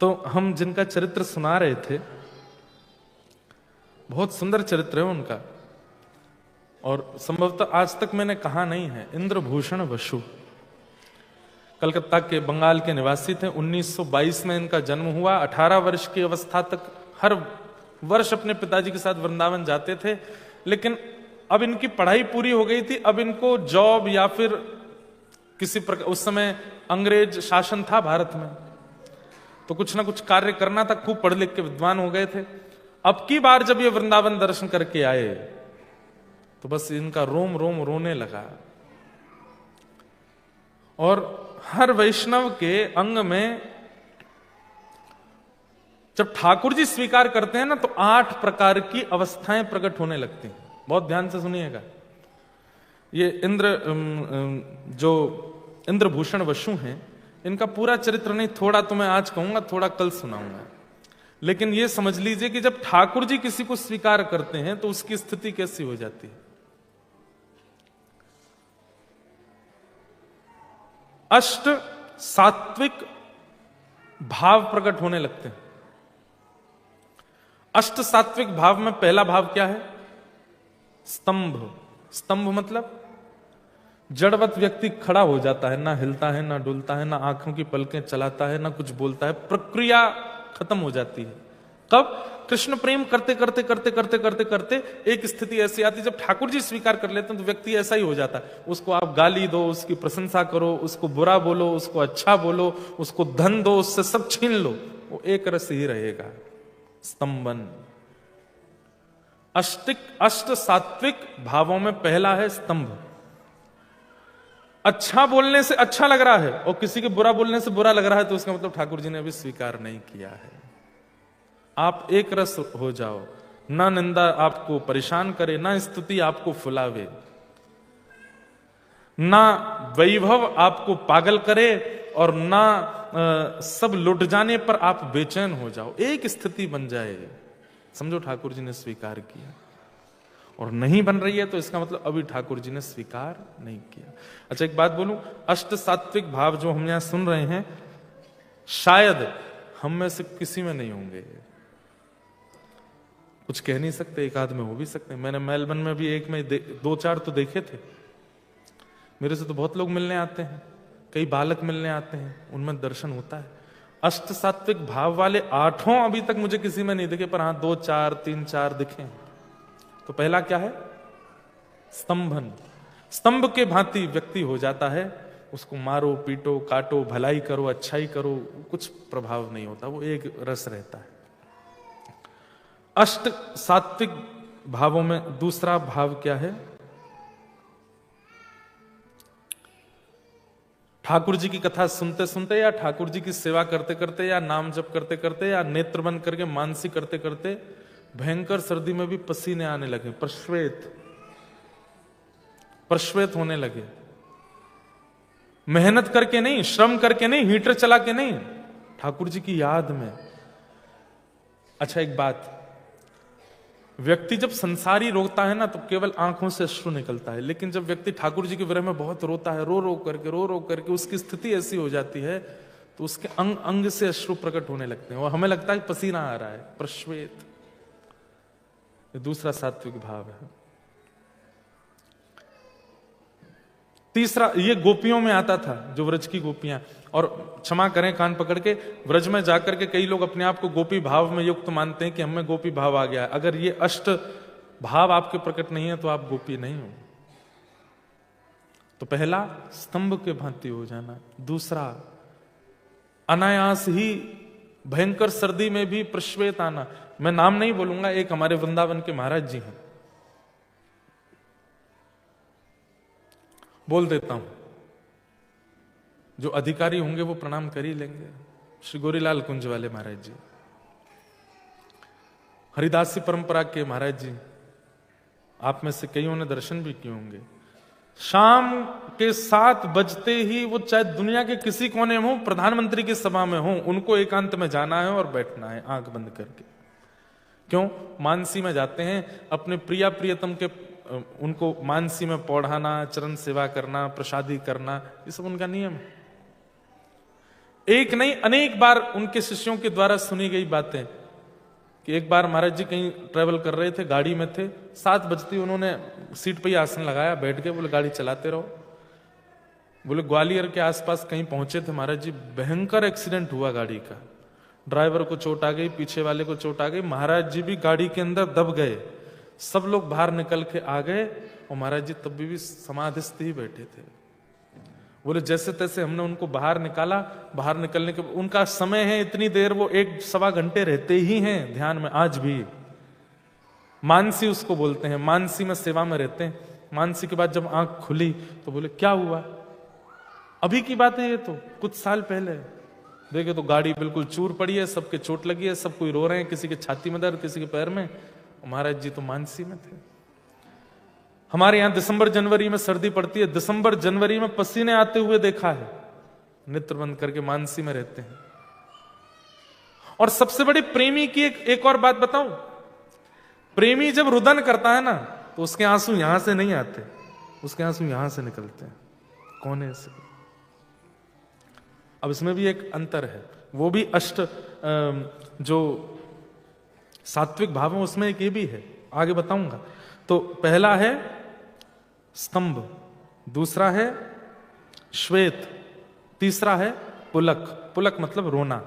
Speaker 1: तो हम जिनका चरित्र सुना रहे थे बहुत सुंदर चरित्र है उनका, और संभवतः आज तक मैंने कहा नहीं है। इंद्रभूषण बसु कलकत्ता के बंगाल के निवासी थे। 1922 में इनका जन्म हुआ। 18 वर्ष की अवस्था तक हर वर्ष अपने पिताजी के साथ वृंदावन जाते थे, लेकिन अब इनकी पढ़ाई पूरी हो गई थी। अब इनको जॉब या फिर किसी प्रकार, उस समय अंग्रेज शासन था भारत में, तो कुछ ना कुछ कार्य करना था। खूब पढ़ लिख के विद्वान हो गए थे। अब की बार जब ये वृंदावन दर्शन करके आए तो बस इनका रोम रोम रोने लगा, और हर वैष्णव के अंग में जब ठाकुर जी स्वीकार करते हैं ना तो 8 प्रकार की अवस्थाएं प्रकट होने लगती हैं। बहुत ध्यान से सुनिएगा। ये जो इंद्रभूषण बसु हैं, इनका पूरा चरित्र नहीं, थोड़ा तो मैं आज कहूंगा, थोड़ा कल सुनाऊंगा। लेकिन ये समझ लीजिए कि जब ठाकुर जी किसी को स्वीकार करते हैं तो उसकी स्थिति कैसी हो जाती है। अष्ट सात्विक भाव प्रकट होने लगते हैं। अष्ट सात्विक भाव में पहला भाव क्या है? स्तंभ। स्तंभ मतलब जड़वत व्यक्ति खड़ा हो जाता है, ना हिलता है, ना डुलता है, ना आंखों की पलकें चलाता है, ना कुछ बोलता है। प्रक्रिया खत्म हो जाती है। कब? कृष्ण प्रेम करते करते करते करते करते करते एक स्थिति ऐसी आती है जब ठाकुर जी स्वीकार कर लेते हैं तो व्यक्ति ऐसा ही हो जाता है। उसको आप गाली दो, उसकी प्रशंसा करो, उसको बुरा बोलो, उसको अच्छा बोलो, उसको धन दो, उससे सब छीन लो, वो एक रस ही रहेगा। स्तंभन। अष्ट सात्विक भावों में पहला है स्तंभ। अच्छा बोलने से अच्छा लग रहा है और किसी के बुरा बोलने से बुरा लग रहा है तो उसका मतलब ठाकुर जी ने अभी स्वीकार नहीं किया है। आप एक रस हो जाओ, ना निंदा आपको परेशान करे, ना स्तुति आपको फुलावे, ना वैभव आपको पागल करे, और ना सब लुट जाने पर आप बेचैन हो जाओ। एक स्थिति बन जाए, समझो ठाकुर जी ने स्वीकार किया। और नहीं बन रही है तो इसका मतलब अभी ठाकुर जी ने स्वीकार नहीं किया। अच्छा, एक बात बोलूं, अष्ट सात्विक भाव जो हम यहां सुन रहे हैं, शायद हम में से किसी में नहीं होंगे। कुछ कह नहीं सकते, एक आध में हो भी सकते हैं। मैंने मेलबर्न में भी एक में 2-4 तो देखे थे। मेरे से तो बहुत लोग मिलने आते हैं, कई बालक मिलने आते हैं, उनमें दर्शन होता है। अष्ट सात्विक भाव वाले 8 अभी तक मुझे किसी में नहीं दिखे, पर हाँ 2-4 3-4 दिखे। तो पहला क्या है? स्तंभन। स्तंभ के भांति व्यक्ति हो जाता है। उसको मारो, पीटो, काटो, भलाई करो, अच्छाई करो, कुछ प्रभाव नहीं होता, वो एक रस रहता है। अष्ट सात्विक भावों में दूसरा भाव क्या है? ठाकुर जी की कथा सुनते सुनते, या ठाकुर जी की सेवा करते करते, या नाम जप करते करते, या नेत्र बंद करके मानसी करते करते भयंकर सर्दी में भी पसीने आने लगे, प्रश्वेत होने लगे। मेहनत करके नहीं, श्रम करके नहीं, हीटर चला के नहीं, ठाकुर जी की याद में। अच्छा, एक बात, व्यक्ति जब संसारी रोता है ना तो केवल आंखों से अश्रु निकलता है, लेकिन जब व्यक्ति ठाकुर जी के विरह में बहुत रोता है, रो रो करके उसकी स्थिति ऐसी हो जाती है तो उसके अंग अंग से अश्रु प्रकट होने लगते हैं और हमें लगता है पसीना आ रहा है, प्रश्वेत। ये दूसरा सात्विक भाव है। तीसरा, ये गोपियों में आता था, जो व्रज की गोपियां, और क्षमा करें कान पकड़ के, व्रज में जाकर के कई लोग अपने आप को गोपी भाव में युक्त मानते हैं कि हमें गोपी भाव आ गया। अगर ये अष्ट भाव आपके प्रकट नहीं है तो आप गोपी नहीं हो। तो पहला, स्तंभ के भांति हो जाना। दूसरा, अनायास ही भयंकर सर्दी में भी प्रश्वेत आना। मैं नाम नहीं बोलूंगा, एक हमारे वृंदावन के महाराज जी हैं, बोल देता हूं, जो अधिकारी होंगे वो प्रणाम कर ही लेंगे। श्री गोरीलाल कुंज वाले महाराज जी, हरिदासी परंपरा के महाराज जी, आप में से कईयों ने दर्शन भी किए होंगे। शाम के 7 बजते ही वो चाहे दुनिया के किसी कोने में हो, प्रधानमंत्री की सभा में हो, उनको एकांत में जाना है और बैठना है आंख बंद करके। क्यों? मानसी में जाते हैं, अपने प्रिया प्रियतम के उनको मानसी में पौढ़ाना, चरण सेवा करना, प्रसादी करना, ये सब उनका नियम है। एक नहीं, अनेक बार उनके शिष्यों के द्वारा सुनी गई बातें। कि एक बार महाराज जी कहीं ट्रेवल कर रहे थे, गाड़ी में थे, 7 बजती उन्होंने सीट पे ही आसन लगाया, बैठ के बोले गाड़ी चलाते रहो। बोले ग्वालियर के आसपास कहीं पहुंचे थे महाराज जी, भयंकर एक्सीडेंट हुआ गाड़ी का, ड्राइवर को चोट आ गई, पीछे वाले को चोट आ गई, महाराज जी भी गाड़ी के अंदर दब गए, सब लोग बाहर निकल के आ गए और महाराज जी तब भी समाधिस्थ ही बैठे थे। बोले जैसे तैसे हमने उनको बाहर निकाला, बाहर निकलने के उनका समय है इतनी देर, वो 1-1.25 घंटे रहते ही हैं ध्यान में आज भी। मानसी उसको बोलते हैं, मानसी में सेवा में रहते हैं। मानसी के बाद जब आंख खुली तो बोले क्या हुआ? अभी की बात है ये, तो कुछ साल पहले। देखे तो गाड़ी बिल्कुल चूर पड़ी है, सबके चोट लगी है, सब कोई रो रहे हैं, किसी के छाती में दर्द, किसी के पैर में। महाराज जी तो मानसी में थे। हमारे यहां दिसंबर जनवरी में सर्दी पड़ती है, दिसंबर जनवरी में पसीने आते हुए देखा है, नेत्र बंद करके मानसी में रहते हैं। और सबसे बड़ी प्रेमी की एक और बात बताऊं, प्रेमी जब रुदन करता है ना तो उसके आंसू यहां से नहीं आते, उसके आंसू यहां से निकलते हैं, कोने से। अब इसमें भी एक अंतर है, वो भी अष्ट जो सात्विक भाव है उसमें एक ये भी है, आगे बताऊंगा। तो पहला है स्तंभ, दूसरा है श्वेत, तीसरा है पुलक। पुलक मतलब रोना।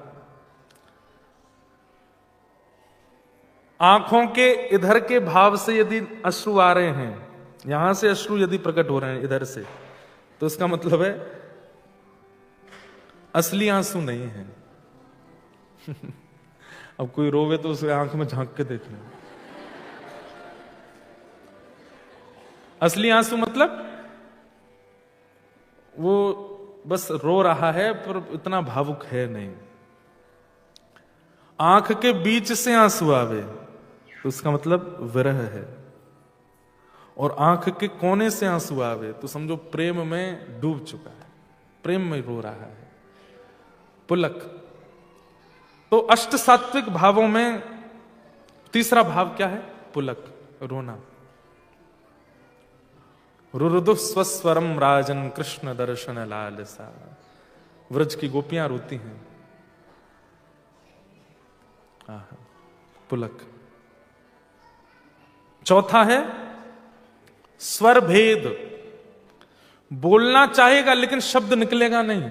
Speaker 1: आंखों के इधर के भाव से यदि अश्रु आ रहे हैं, यहां से अश्रु यदि प्रकट हो रहे हैं इधर से, तो इसका मतलब है असली आंसू नहीं है। अब कोई रोवे तो उसके आंख में झांक के देख ले। असली आंसू मतलब वो बस रो रहा है पर इतना भावुक है नहीं। आंख के बीच से आंसू आवे तो उसका मतलब विरह है, और आंख के कोने से आंसू आवे तो समझो प्रेम में डूब चुका है, प्रेम में रो रहा है। पुलक। तो अष्ट सात्विक भावों में तीसरा भाव क्या है? पुलक, रोना। रुरुदु स्वस्वरम राजन कृष्ण दर्शन लालसा। व्रज की गोपियां रोती हैं। पुलक। चौथा है स्वर भेद। बोलना चाहेगा लेकिन शब्द निकलेगा नहीं,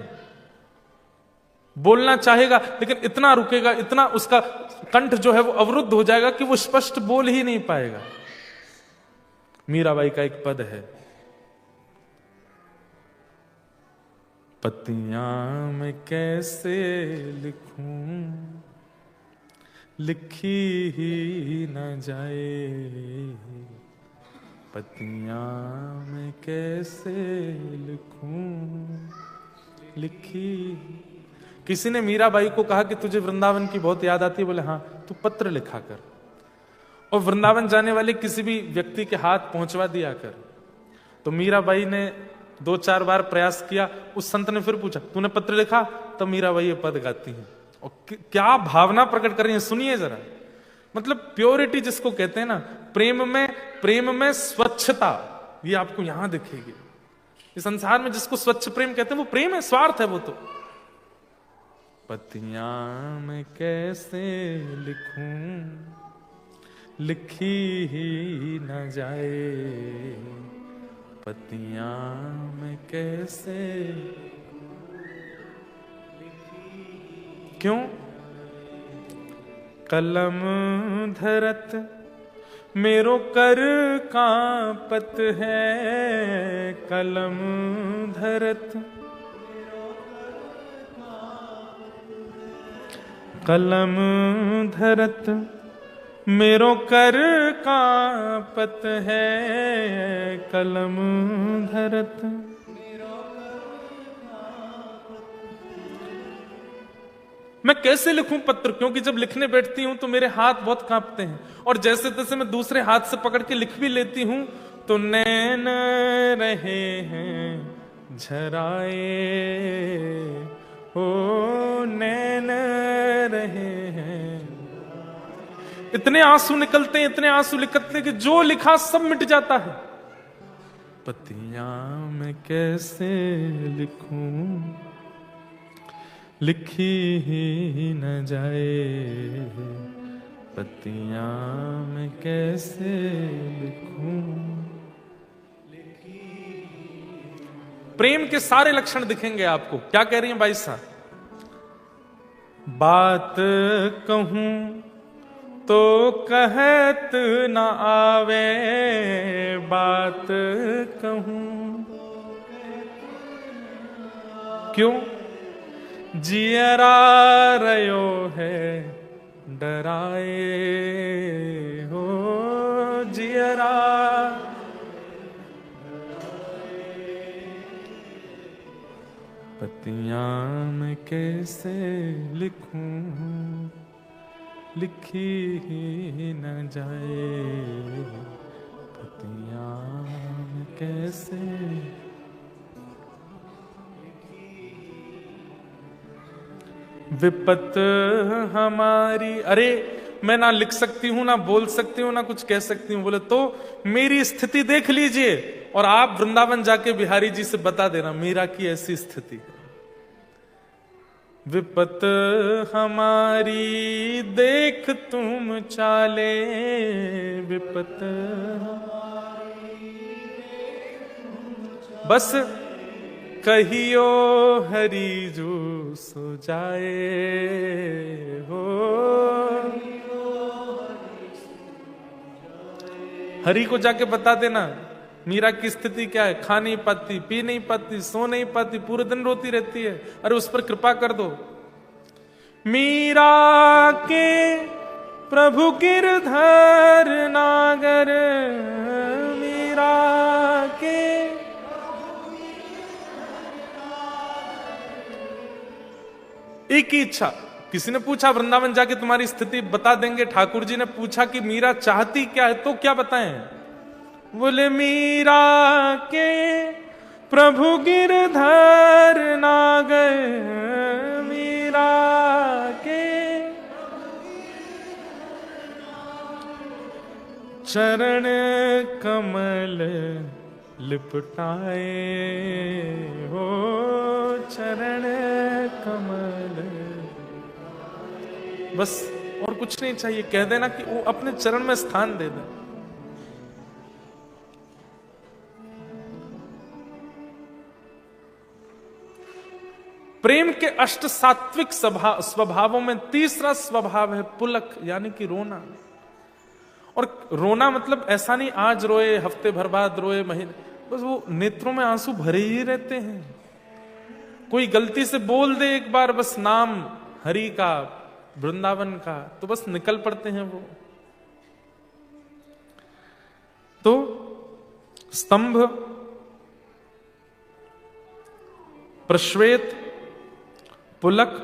Speaker 1: बोलना चाहेगा लेकिन इतना रुकेगा, इतना उसका कंठ जो है वो अवरुद्ध हो जाएगा कि वो स्पष्ट बोल ही नहीं पाएगा। मीराबाई का एक पद है, पतियां मैं कैसे लिखूं, लिखी ही न जाए, पतियां मैं कैसे लिखूं, लिखी। किसी ने मीराबाई को कहा कि तुझे वृंदावन की बहुत याद आती है? बोले हाँ, तू पत्र लिखा कर और वृंदावन जाने वाले किसी भी व्यक्ति के हाथ पहुंचवा दिया कर। तो मीराबाई ने 2-4 बार प्रयास किया। उस संत ने फिर पूछा तूने पत्र लिखा? तब मीराबाई ये पद गाती हैं और क्या भावना प्रकट कर रही है, सुनिए जरा। मतलब प्योरिटी जिसको कहते हैं ना, प्रेम में स्वच्छता, ये आपको यहां दिखेगी। इस संसार में जिसको स्वच्छ प्रेम कहते हैं वो प्रेम है, स्वार्थ है वो तो। पतियां मैं कैसे लिखूं, लिखी ही न जाए, पतियां मैं कैसे। क्यों? कलम धरत मेरो कर कांपत है, कलम धरत, कलम धरत मेरो कर कांपत है, कलम धरत। मैं कैसे लिखूं पत्र? क्योंकि जब लिखने बैठती हूं तो मेरे हाथ बहुत कांपते हैं, और जैसे तैसे मैं दूसरे हाथ से पकड़ के लिख भी लेती हूं तो नैन रहे हैं झराए, ओ नैन रहे हैं। इतने आंसू निकलते हैं, इतने आंसू निकलते हैं कि जो लिखा सब मिट जाता है। पतियां मैं कैसे लिखूं, लिखी ही न जाए, पत्तियां मैं कैसे लिखूं। प्रेम के सारे लक्षण दिखेंगे आपको। क्या कह रही हैं भाई साहब? बात कहूं तो कहत न आवे, बात कहूं क्यों? जियरा रयो है डराए हो, जियरा पत्तियां मैं कैसे लिखूं, लिखी ही न जाए, पत्तियां मैं कैसे। विपत हमारी, अरे मैं ना लिख सकती हूं, ना बोल सकती हूं, ना कुछ कह सकती हूं। बोले तो मेरी स्थिति देख लीजिए और आप वृंदावन जाके बिहारी जी से बता देना मीरा की ऐसी स्थिति है। विपत हमारी देख तुम चाले, विपत बस कहियो हरि जो सो जाए हो। हरि को जाके बता देना मीरा की स्थिति क्या है, खा नहीं पाती, पी नहीं पाती, सो नहीं पाती, पूरे दिन रोती रहती है, अरे उस पर कृपा कर दो। मीरा के प्रभु गिरधर नागर, मीरा के एक ही इच्छा। किसी ने पूछा वृंदावन जाके तुम्हारी स्थिति बता देंगे। ठाकुर जी ने पूछा कि मीरा चाहती क्या है, तो क्या बताएं? बोले मीरा के प्रभु गिरधर नागर, मीरा के चरण कमल लिपटाए हो, चरण कमल। बस और कुछ नहीं चाहिए, कह देना कि वो अपने चरण में स्थान दे दे। प्रेम के अष्ट सात्विक स्वभावों में तीसरा स्वभाव है पुलक, यानी कि रोना। और रोना मतलब ऐसा नहीं आज रोए, हफ्ते भर बाद रोए, महीने, बस वो नेत्रों में आंसू भरे ही रहते हैं। कोई गलती से बोल दे एक बार बस नाम हरि का, वृंदावन का, तो बस निकल पड़ते हैं वो। तो स्तंभ, प्रश्वेत, पुलक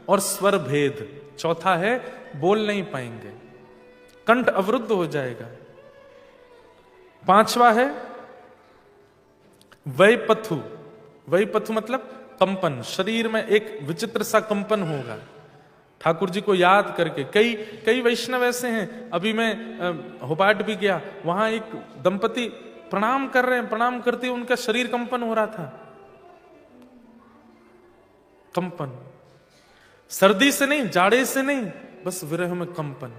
Speaker 1: और स्वर भेद। चौथा है बोल नहीं पाएंगे, कंठ अवरुद्ध हो जाएगा। पांचवा है वैपथु। वैपथु मतलब कंपन, शरीर में एक विचित्र सा कंपन होगा ठाकुर जी को याद करके। कई वैष्णव ऐसे हैं, अभी मैं होबाट भी गया, वहां एक दंपति प्रणाम कर रहे हैं, प्रणाम करते हुए उनका शरीर कंपन हो रहा था। कंपन सर्दी से नहीं, जाड़े से नहीं, बस विरह में कंपन।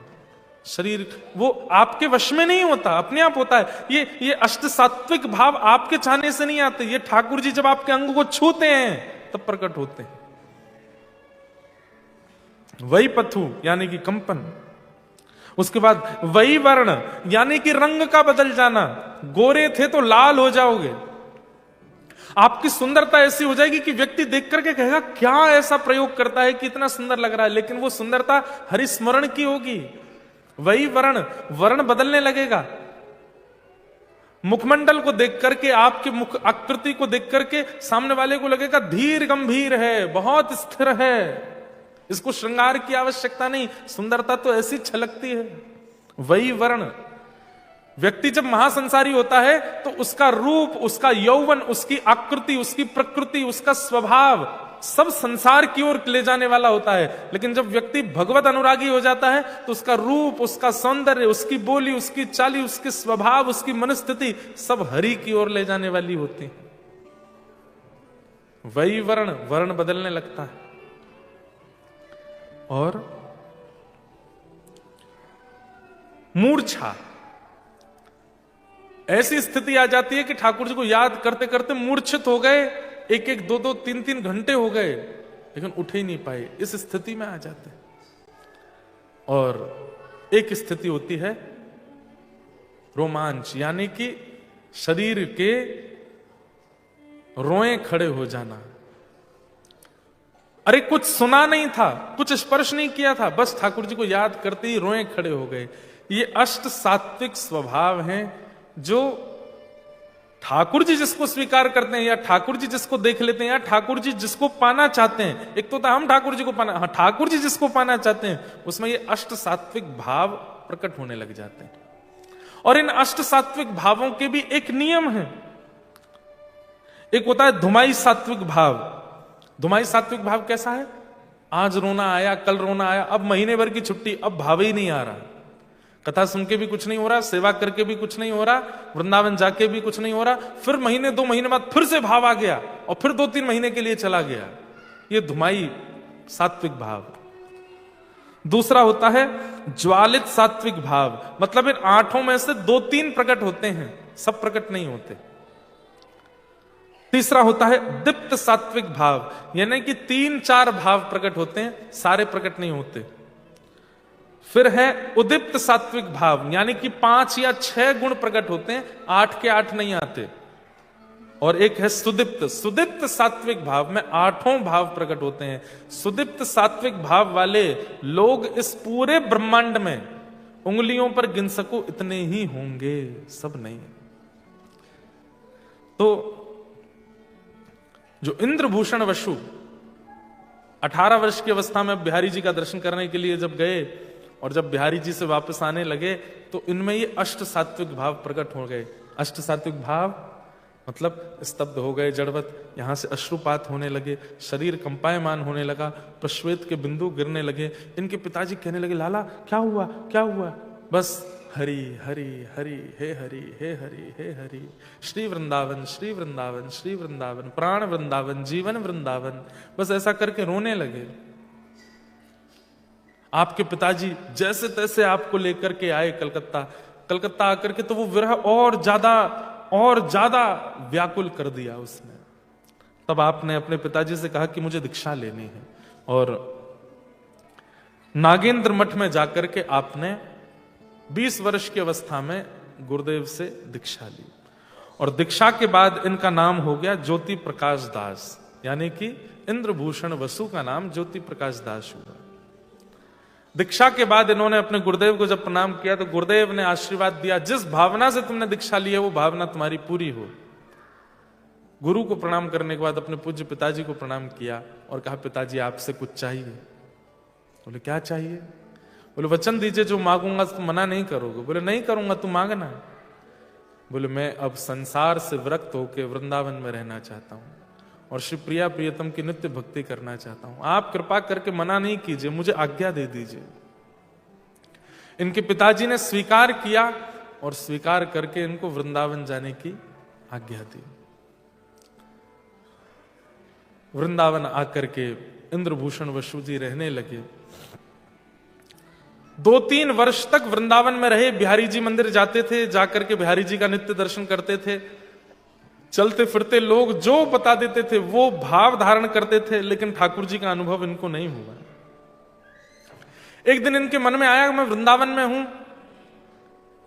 Speaker 1: शरीर वो आपके वश में नहीं होता, अपने आप होता है। ये अष्ट सात्विक भाव आपके चाहने से नहीं आते, ये ठाकुर जी जब आपके अंग को छूते हैं तब प्रकट होते हैं। वही पथु यानी कि कंपन। उसके बाद वही वर्ण यानी कि रंग का बदल जाना। गोरे थे तो लाल हो जाओगे। आपकी सुंदरता ऐसी हो जाएगी कि व्यक्ति देख करके कहेगा क्या ऐसा प्रयोग करता है कि इतना सुंदर लग रहा है, लेकिन वो सुंदरता हरिस्मरण की होगी। वही वर्ण बदलने लगेगा। मुखमंडल को देख करके, आपकी मुख आकृति को देख करके सामने वाले को लगेगा धीर गंभीर है, बहुत स्थिर है, इसको श्रृंगार की आवश्यकता नहीं, सुंदरता तो ऐसी छलकती है। वही वर्ण। व्यक्ति जब महासंसारी होता है तो उसका रूप, उसका यौवन, उसकी आकृति, उसकी प्रकृति, उसका स्वभाव सब संसार की ओर ले जाने वाला होता है। लेकिन जब व्यक्ति भगवत अनुरागी हो जाता है तो उसका रूप, उसका सौंदर्य, उसकी बोली, उसकी चाली, उसके स्वभाव, उसकी मनस्थिति सब हरि की ओर ले जाने वाली होती है। वही वर्ण बदलने लगता है। और मूर्छा, ऐसी स्थिति आ जाती है कि ठाकुर जी को याद करते करते मूर्छित हो गए, एक एक 2-2 3-3 घंटे हो गए, लेकिन उठ ही नहीं पाए। इस स्थिति में आ जाते हैं। और एक स्थिति होती है रोमांच, यानी कि शरीर के रोए खड़े हो जाना। अरे कुछ सुना नहीं था, कुछ स्पर्श नहीं किया था, बस ठाकुर जी को याद करते ही रोए खड़े हो गए। ये अष्ट सात्विक स्वभाव हैं जो ठाकुर जी जिसको स्वीकार करते हैं, या ठाकुर जी जिसको देख लेते हैं, या ठाकुर जी जिसको पाना चाहते हैं। एक तो था हम ठाकुर जी को पाना, हाँ, ठाकुर जी जिसको पाना चाहते हैं उसमें ये अष्ट सात्विक भाव प्रकट होने लग जाते हैं। और इन अष्ट सात्विक भावों के भी एक नियम है। एक होता है धुमाई सात्विक भाव। धुमाई सात्विक भाव कैसा है? आज रोना आया, कल रोना आया, अब महीने भर की छुट्टी, अब भाव ही नहीं आ रहा। कथा सुन के भी कुछ नहीं हो रहा, सेवा करके भी कुछ नहीं हो रहा, वृंदावन जाके भी कुछ नहीं हो रहा, फिर महीने 2 महीने बाद फिर से भाव आ गया और फिर 2-3 महीने के लिए चला गया। ये धुमाई सात्विक भाव। दूसरा होता है ज्वालित सात्विक भाव, मतलब इन 8 में से 2-3 प्रकट होते हैं, सब प्रकट नहीं होते। तीसरा होता है दीप्त सात्विक भाव, यानी कि 3-4 भाव प्रकट होते हैं, सारे प्रकट नहीं होते। फिर है उदीप्त सात्विक भाव, यानी कि 5 या 6 गुण प्रकट होते हैं, 8 के 8 नहीं आते। और एक है सुदीप्त। सुदीप्त सात्विक भाव में 8 भाव प्रकट होते हैं। सुदीप्त सात्विक भाव वाले लोग इस पूरे ब्रह्मांड में उंगलियों पर गिन सको इतने ही होंगे, सब नहीं। तो जो इंद्रभूषण वसु 18 वर्ष की अवस्था में बिहारी जी का दर्शन करने के लिए जब गए, और जब बिहारी जी से वापस आने लगे, तो इनमें ये अष्ट सात्विक भाव प्रकट हो गए। अष्ट सात्विक भाव मतलब स्तब्ध हो गए, जड़वत, यहां से अश्रुपात होने लगे, शरीर कंपायमान होने लगा, प्रश्वेत के बिंदु गिरने लगे। इनके पिताजी कहने लगे, लाला क्या हुआ, क्या हुआ? बस हरि हरि हरि, हे हरि हे हरि हे हरि, श्री वृंदावन श्री वृंदावन श्री वृंदावन, प्राण वृंदावन जीवन वृंदावन, बस ऐसा करके रोने लगे। आपके पिताजी जैसे तैसे आपको लेकर के आए कलकत्ता। कलकत्ता आकर के तो वो विरह और ज्यादा व्याकुल कर दिया उसने। तब आपने अपने पिताजी से कहा कि मुझे दीक्षा लेनी है, और नागेंद्र मठ में जाकर के आपने 20 वर्ष की अवस्था में गुरुदेव से दीक्षा ली। और दीक्षा के बाद इनका नाम हो गया ज्योति प्रकाश दास, यानी कि इंद्रभूषण वसु का नाम ज्योति प्रकाश दास हुआ। दीक्षा के बाद इन्होंने अपने गुरुदेव को जब प्रणाम किया तो गुरुदेव ने आशीर्वाद दिया, जिस भावना से तुमने दीक्षा ली है वो भावना तुम्हारी पूरी हो। गुरु को प्रणाम करने के बाद अपने पूज्य पिताजी को प्रणाम किया और कहा, पिताजी आपसे कुछ चाहिए। बोले क्या चाहिए? बोले वचन दीजिए जो मांगूंगा तुम मना नहीं करोगे। बोले नहीं करूंगा, तुम मांगना। बोले मैं अब संसार से विरक्त होकर वृंदावन में रहना चाहता हूं और श्री प्रिया प्रियतम की नित्य भक्ति करना चाहता हूं। आप कृपा करके मना नहीं कीजिए, मुझे आज्ञा दे दीजिए। इनके पिताजी ने स्वीकार किया और स्वीकार करके इनको वृंदावन जाने की आज्ञा दी। वृंदावन आकर के इंद्रभूषण वसु जी रहने लगे। 2-3 वर्ष तक वृंदावन में रहे। बिहारी जी मंदिर जाते थे, जाकर के बिहारी जी का नित्य दर्शन करते थे। चलते फिरते लोग जो बता देते थे वो भाव धारण करते थे, लेकिन ठाकुर जी का अनुभव इनको नहीं हुआ। एक दिन इनके मन में आया, मैं वृंदावन में हूं,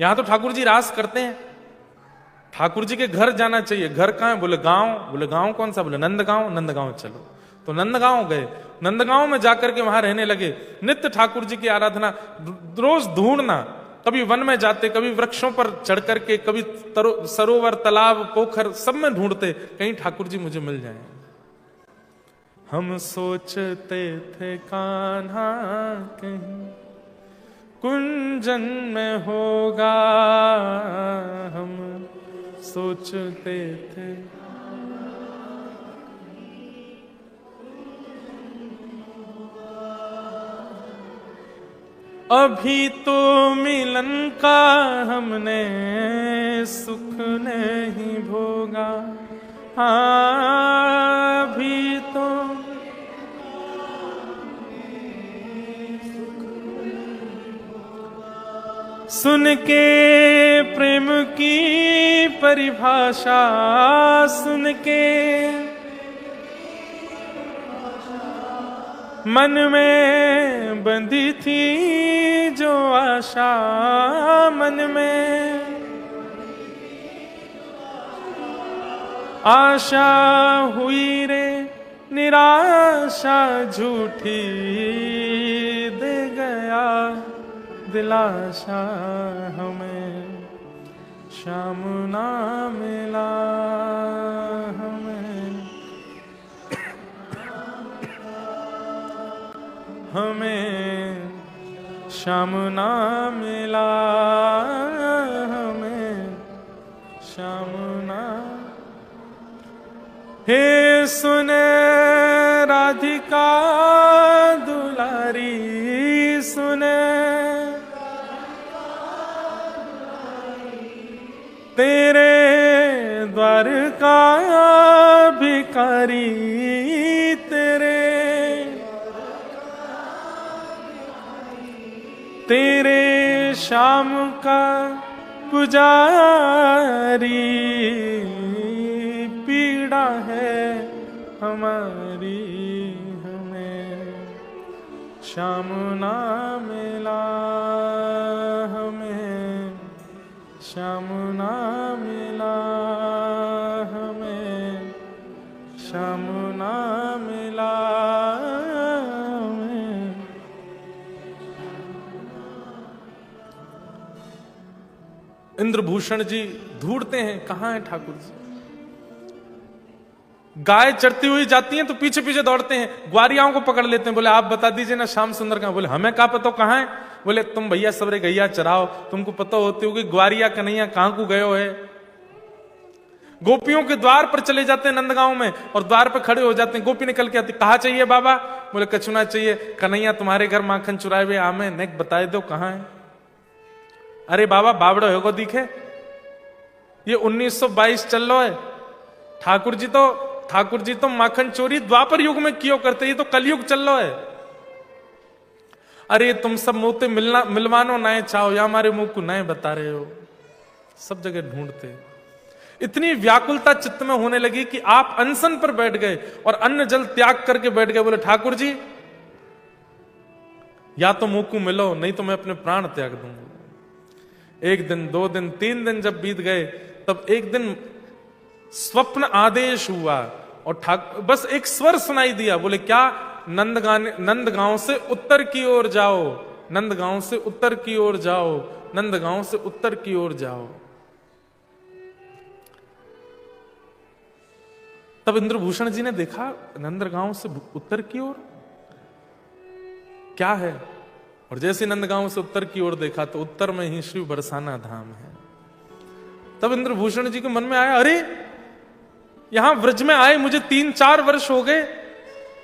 Speaker 1: यहां तो ठाकुर जी रास करते हैं, ठाकुर जी के घर जाना चाहिए। घर कहां है? बोले गांव। बोले गांव कौन सा? बोले नंदगांव। नंदगांव चलो। तो नंदगांव गए। नंदगांव में जाकर के वहां रहने लगे। नित्य ठाकुर जी की आराधना, रोज ढूंढना, कभी वन में जाते, कभी वृक्षों पर चढ़ करके, कभी सरोवर तालाब पोखर सब में ढूंढते, कहीं ठाकुर जी मुझे मिल जाएं। हम सोचते थे कान्हा कहीं कुंजन में होगा, हम सोचते थे अभी तो मिलन का हमने सुख नहीं भोगा। हाँ अभी तो सुन के प्रेम की परिभाषा सुन के मन में बंधी थी जो आशा मन में आशा हुई रे निराशा झूठी दे गया दिलासा हमें शाम ना मिला हमें शाम ना मिला हमें शाम ना। हे सुने राधिका दुलारी सुने तेरे द्वार का भिखारी तेरे शाम का पुजारी पीड़ा है हमारी हमें शाम ना मिला हमें शाम ना मिला हमें शाम ना मिला। इंद्रभूषण जी ढूंढते हैं कहां है ठाकुर जी। गाय चढ़ती हुई जाती हैं तो पीछे पीछे दौड़ते हैं, ग्वारियाओं को पकड़ लेते हैं, बोले आप बता दीजिए ना श्याम सुंदर कहां। बोले हमें क्या पता कहां है। बोले तुम भैया सबरे गैया चराओ, तुमको पता होती होगी ग्वारिया कन्हैया कहां को गयो है। गोपियों के द्वार पर चले जाते हैं नंदगांव में और द्वार पर खड़े हो जाते हैं। गोपी निकल के आती, कहा चाहिए बाबा। बोले कछुना चाहिए। कन्हैया तुम्हारे घर माखन चुराए हुए आमे नेक बताए दो कहां है। अरे बाबा बावड़ो होगो दिखे, ये 1922 चल रहा है। ठाकुर जी तो माखन चोरी द्वापर युग में क्यों करते, ये तो कलयुग चल रहा है। अरे तुम सब मुंह मिलवानो नए चाहो या हमारे मुंह को नए बता रहे हो। सब जगह ढूंढते, इतनी व्याकुलता चित्त में होने लगी कि आप अनशन पर बैठ गए और अन्न जल त्याग करके बैठ गए। बोले ठाकुर जी या तो मुंह को मिलो, नहीं तो मैं अपने प्राण त्याग दूंगा। एक दिन, 2 दिन, 3 दिन जब बीत गए तब एक दिन स्वप्न आदेश हुआ और बस एक स्वर सुनाई दिया। बोले क्या, नंदगांव से उत्तर की ओर जाओ, नंदगांव से उत्तर की ओर जाओ, नंदगांव से उत्तर की ओर जाओ। तब इंद्रभूषण जी ने देखा नंदगांव से उत्तर की ओर क्या है, और जैसे नंदगांव से उत्तर की ओर देखा तो उत्तर में ही शिव बरसाना धाम है। तब इंद्रभूषण जी के मन में आया, अरे यहां व्रज में आए मुझे 3-4 वर्ष हो गए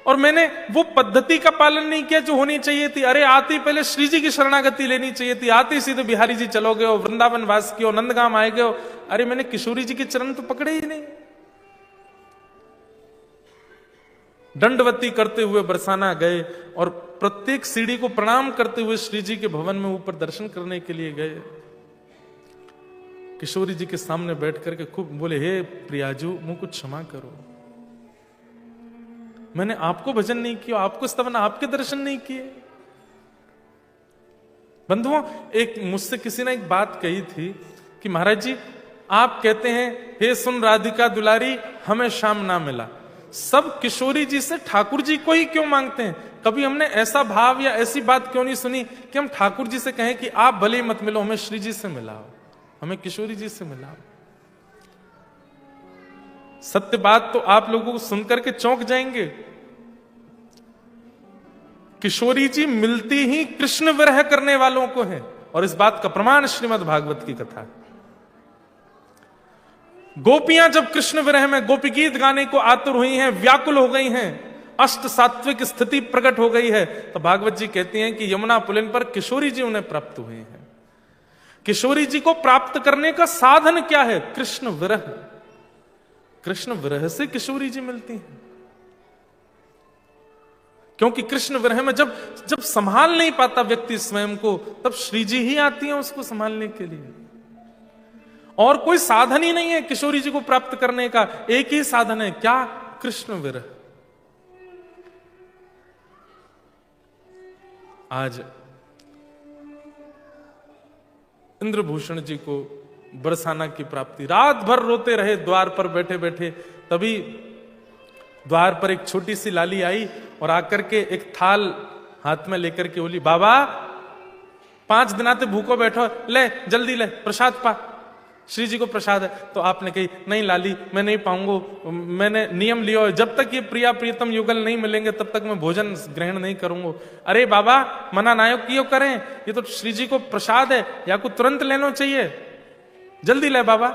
Speaker 1: और मैंने वो पद्धति का पालन नहीं किया जो होनी चाहिए थी। अरे आते पहले श्री जी की शरणागति लेनी चाहिए थी, आते सीधे बिहारी जी चलो गए हो, वृंदावन वास किया, नंदगांव आए गए हो। अरे मैंने किशोरी जी के चरण तो पकड़े ही नहीं। दंडवती करते हुए बरसाना गए और प्रत्येक सीढ़ी को प्रणाम करते हुए श्री जी के भवन में ऊपर दर्शन करने के लिए गए। किशोरी जी के सामने बैठ करके खूब बोले, हे प्रियाजू मुझको क्षमा करो, मैंने आपको भजन नहीं किया, आपको स्तवन, आपके दर्शन नहीं किए। बंधुओं, एक मुझसे किसी ने एक बात कही थी कि महाराज जी आप कहते हैं हे सुन राधिका दुलारी हमें श्याम ना मिला, सब किशोरी जी से ठाकुर जी को ही क्यों मांगते हैं? कभी हमने ऐसा भाव या ऐसी बात क्यों नहीं सुनी कि हम ठाकुर जी से कहें कि आप भले ही मत मिलो, हमें श्री जी से मिलाओ, हमें किशोरी जी से मिलाओ। सत्य बात तो आप लोगों को सुनकर के चौंक जाएंगे। किशोरी जी मिलती ही कृष्ण विरह करने वालों को है, और इस बात का प्रमाण श्रीमद् भागवत की कथा। गोपियां जब कृष्ण विरह में गोपी गीत गाने को आतुर हुई हैं, व्याकुल हो गई हैं, अष्ट सात्विक स्थिति प्रकट हो गई है, तो भागवत जी कहती हैं कि यमुना पुलिन पर किशोरी जी उन्हें प्राप्त हुए हैं। किशोरी जी को प्राप्त करने का साधन क्या है? कृष्ण विरह। कृष्ण विरह से किशोरी जी मिलती हैं। क्योंकि कृष्ण विरह में जब जब संभाल नहीं पाता व्यक्ति स्वयं को, तब श्री जी ही आती हैं उसको संभालने के लिए। और कोई साधन ही नहीं है किशोरी जी को प्राप्त करने का, एक ही साधन है, क्या? कृष्ण विरह। आज इंद्रभूषण जी को बरसाना की प्राप्ति, रात भर रोते रहे द्वार पर बैठे बैठे, तभी द्वार पर एक छोटी सी लाली आई और आकर के एक थाल हाथ में लेकर के बोली, बाबा 5 दिनाते भूखो बैठो, ले जल्दी ले प्रसाद पा, श्री जी को प्रसाद है। तो आपने कही, नहीं लाली मैं नहीं पाऊंगा, मैंने नियम लिया है, जब तक ये प्रिया प्रियतम युगल नहीं मिलेंगे तब तक मैं भोजन ग्रहण नहीं करूंगा। अरे बाबा मना नायक क्यों करें, ये तो श्री जी को प्रसाद है, या को तुरंत लेना चाहिए, जल्दी ले बाबा।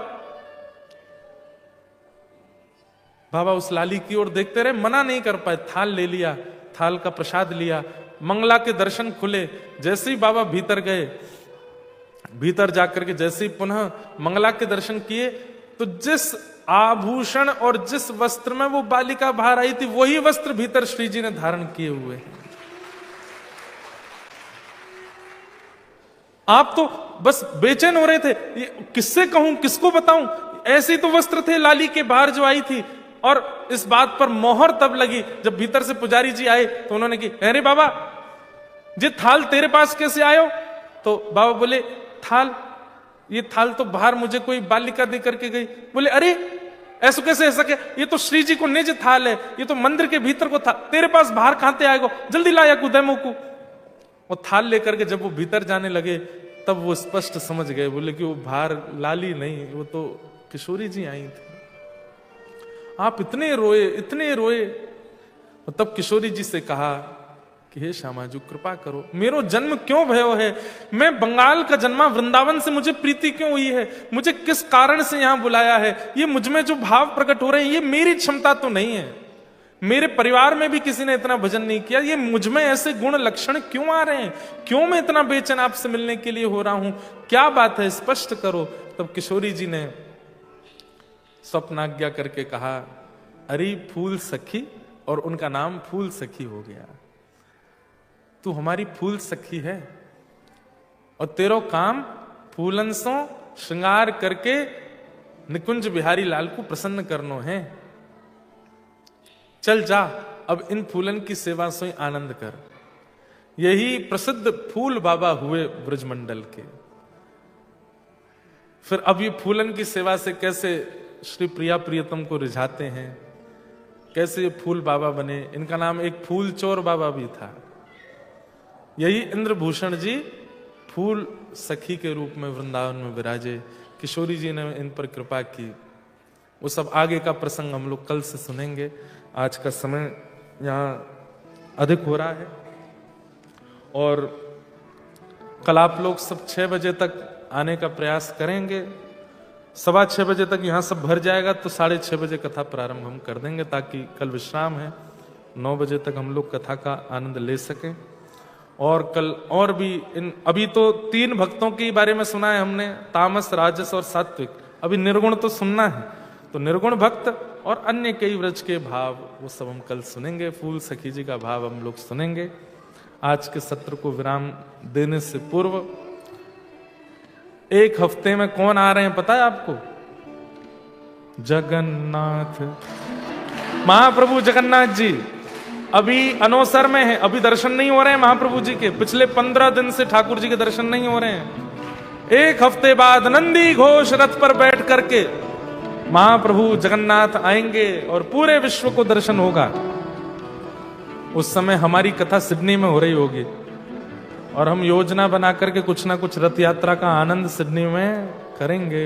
Speaker 1: बाबा उस लाली की ओर देखते रहे, मना नहीं कर पाए, थाल ले लिया, थाल का प्रसाद लिया, मंगला के दर्शन खुले। जैसे ही बाबा भीतर गए, भीतर जाकर के जैसे ही पुनः मंगला के दर्शन किए, तो जिस आभूषण और जिस वस्त्र में वो बालिका बाहर आई थी, वही वस्त्र भीतर श्री जी ने धारण किए हुए। आप तो बस बेचैन हो रहे थे, ये किससे कहूं, किसको बताऊं, ऐसे तो वस्त्र थे लाली के बाहर जो आई थी। और इस बात पर मोहर तब लगी जब भीतर से पुजारी जी आए, तो उन्होंने की, अरे बाबा ये थाल तेरे पास कैसे आयो? तो बाबा बोले, थाल, ये थाल तो बाहर मुझे कोई बालिका दे करके गई। बोले, अरे ऐसा कैसे ऐसा क्या, ये तो श्री जी को निज थाल है, ये तो मंदिर के भीतर को था, तेरे पास बाहर खाते आएगो, जल्दी लाया कुदैमो को। वो थाल लेकर के जब वो भीतर जाने लगे, तब वो स्पष्ट समझ गए, बोले कि वो बाहर लाली नहीं, वो तो किशोरी जी आई थी। आप इतने रोए, इतने रोए। तब किशोरी जी से कहा कि हे श्यामाजू कृपा करो, मेरो जन्म क्यों भयो है, मैं बंगाल का जन्मा, वृंदावन से मुझे प्रीति क्यों हुई है, मुझे किस कारण से यहां बुलाया है, ये मुझ में जो भाव प्रकट हो रहे हैं ये मेरी क्षमता तो नहीं है, मेरे परिवार में भी किसी ने इतना भजन नहीं किया, ये मुझ में ऐसे गुण लक्षण क्यों आ रहे हैं, क्यों मैं इतना बेचैन आपसे मिलने के लिए हो रहा हूं, क्या बात है, स्पष्ट करो। तब किशोरी जी ने स्वप्नाज्ञा करके कहा, अरे फूल सखी, और उनका नाम फूल सखी हो गया। तू हमारी फूल सखी है और तेरो काम फूलंसों श्रृंगार करके निकुंज बिहारी लाल को प्रसन्न करनो है। चल जा, अब इन फूलन की सेवा से आनंद कर। यही प्रसिद्ध फूल बाबा हुए ब्रजमंडल के। फिर अब ये फूलन की सेवा से कैसे श्री प्रिया प्रियतम को रिझाते हैं, कैसे ये फूल बाबा बने। इनका नाम एक फूल चोर बाबा भी था। यही इंद्रभूषण जी फूल सखी के रूप में वृंदावन में विराजे। किशोरी जी ने इन पर कृपा की। वो सब आगे का प्रसंग हम लोग कल से सुनेंगे। आज का समय यहाँ अधिक हो रहा है और कल आप लोग सब 6 बजे तक आने का प्रयास करेंगे। 6:15 बजे तक यहाँ सब भर जाएगा तो 6:30 बजे कथा प्रारंभ हम कर देंगे, ताकि कल विश्राम है, 9 बजे तक हम लोग कथा का आनंद ले सकें। और कल और भी अभी तो 3 भक्तों के बारे में सुना है हमने, तामस, राजस और सात्विक। अभी निर्गुण तो सुनना है, तो निर्गुण भक्त और अन्य कई व्रज के भाव वो सब हम कल सुनेंगे। फूल सखी जी का भाव हम लोग सुनेंगे। आज के सत्र को विराम देने से पूर्व 1 हफ्ते में कौन आ रहे हैं पता है आपको? जगन्नाथ, महाप्रभु जगन्नाथ जी अभी अनोसर में है, अभी दर्शन नहीं हो रहे हैं महाप्रभु जी के। पिछले 15 दिन से ठाकुर जी के दर्शन नहीं हो रहे हैं। 1 हफ्ते बाद नंदी घोष रथ पर बैठ करके महाप्रभु जगन्नाथ आएंगे और पूरे विश्व को दर्शन होगा। उस समय हमारी कथा सिडनी में हो रही होगी और हम योजना बना करके कुछ ना कुछ रथ यात्रा का आनंद सिडनी में करेंगे।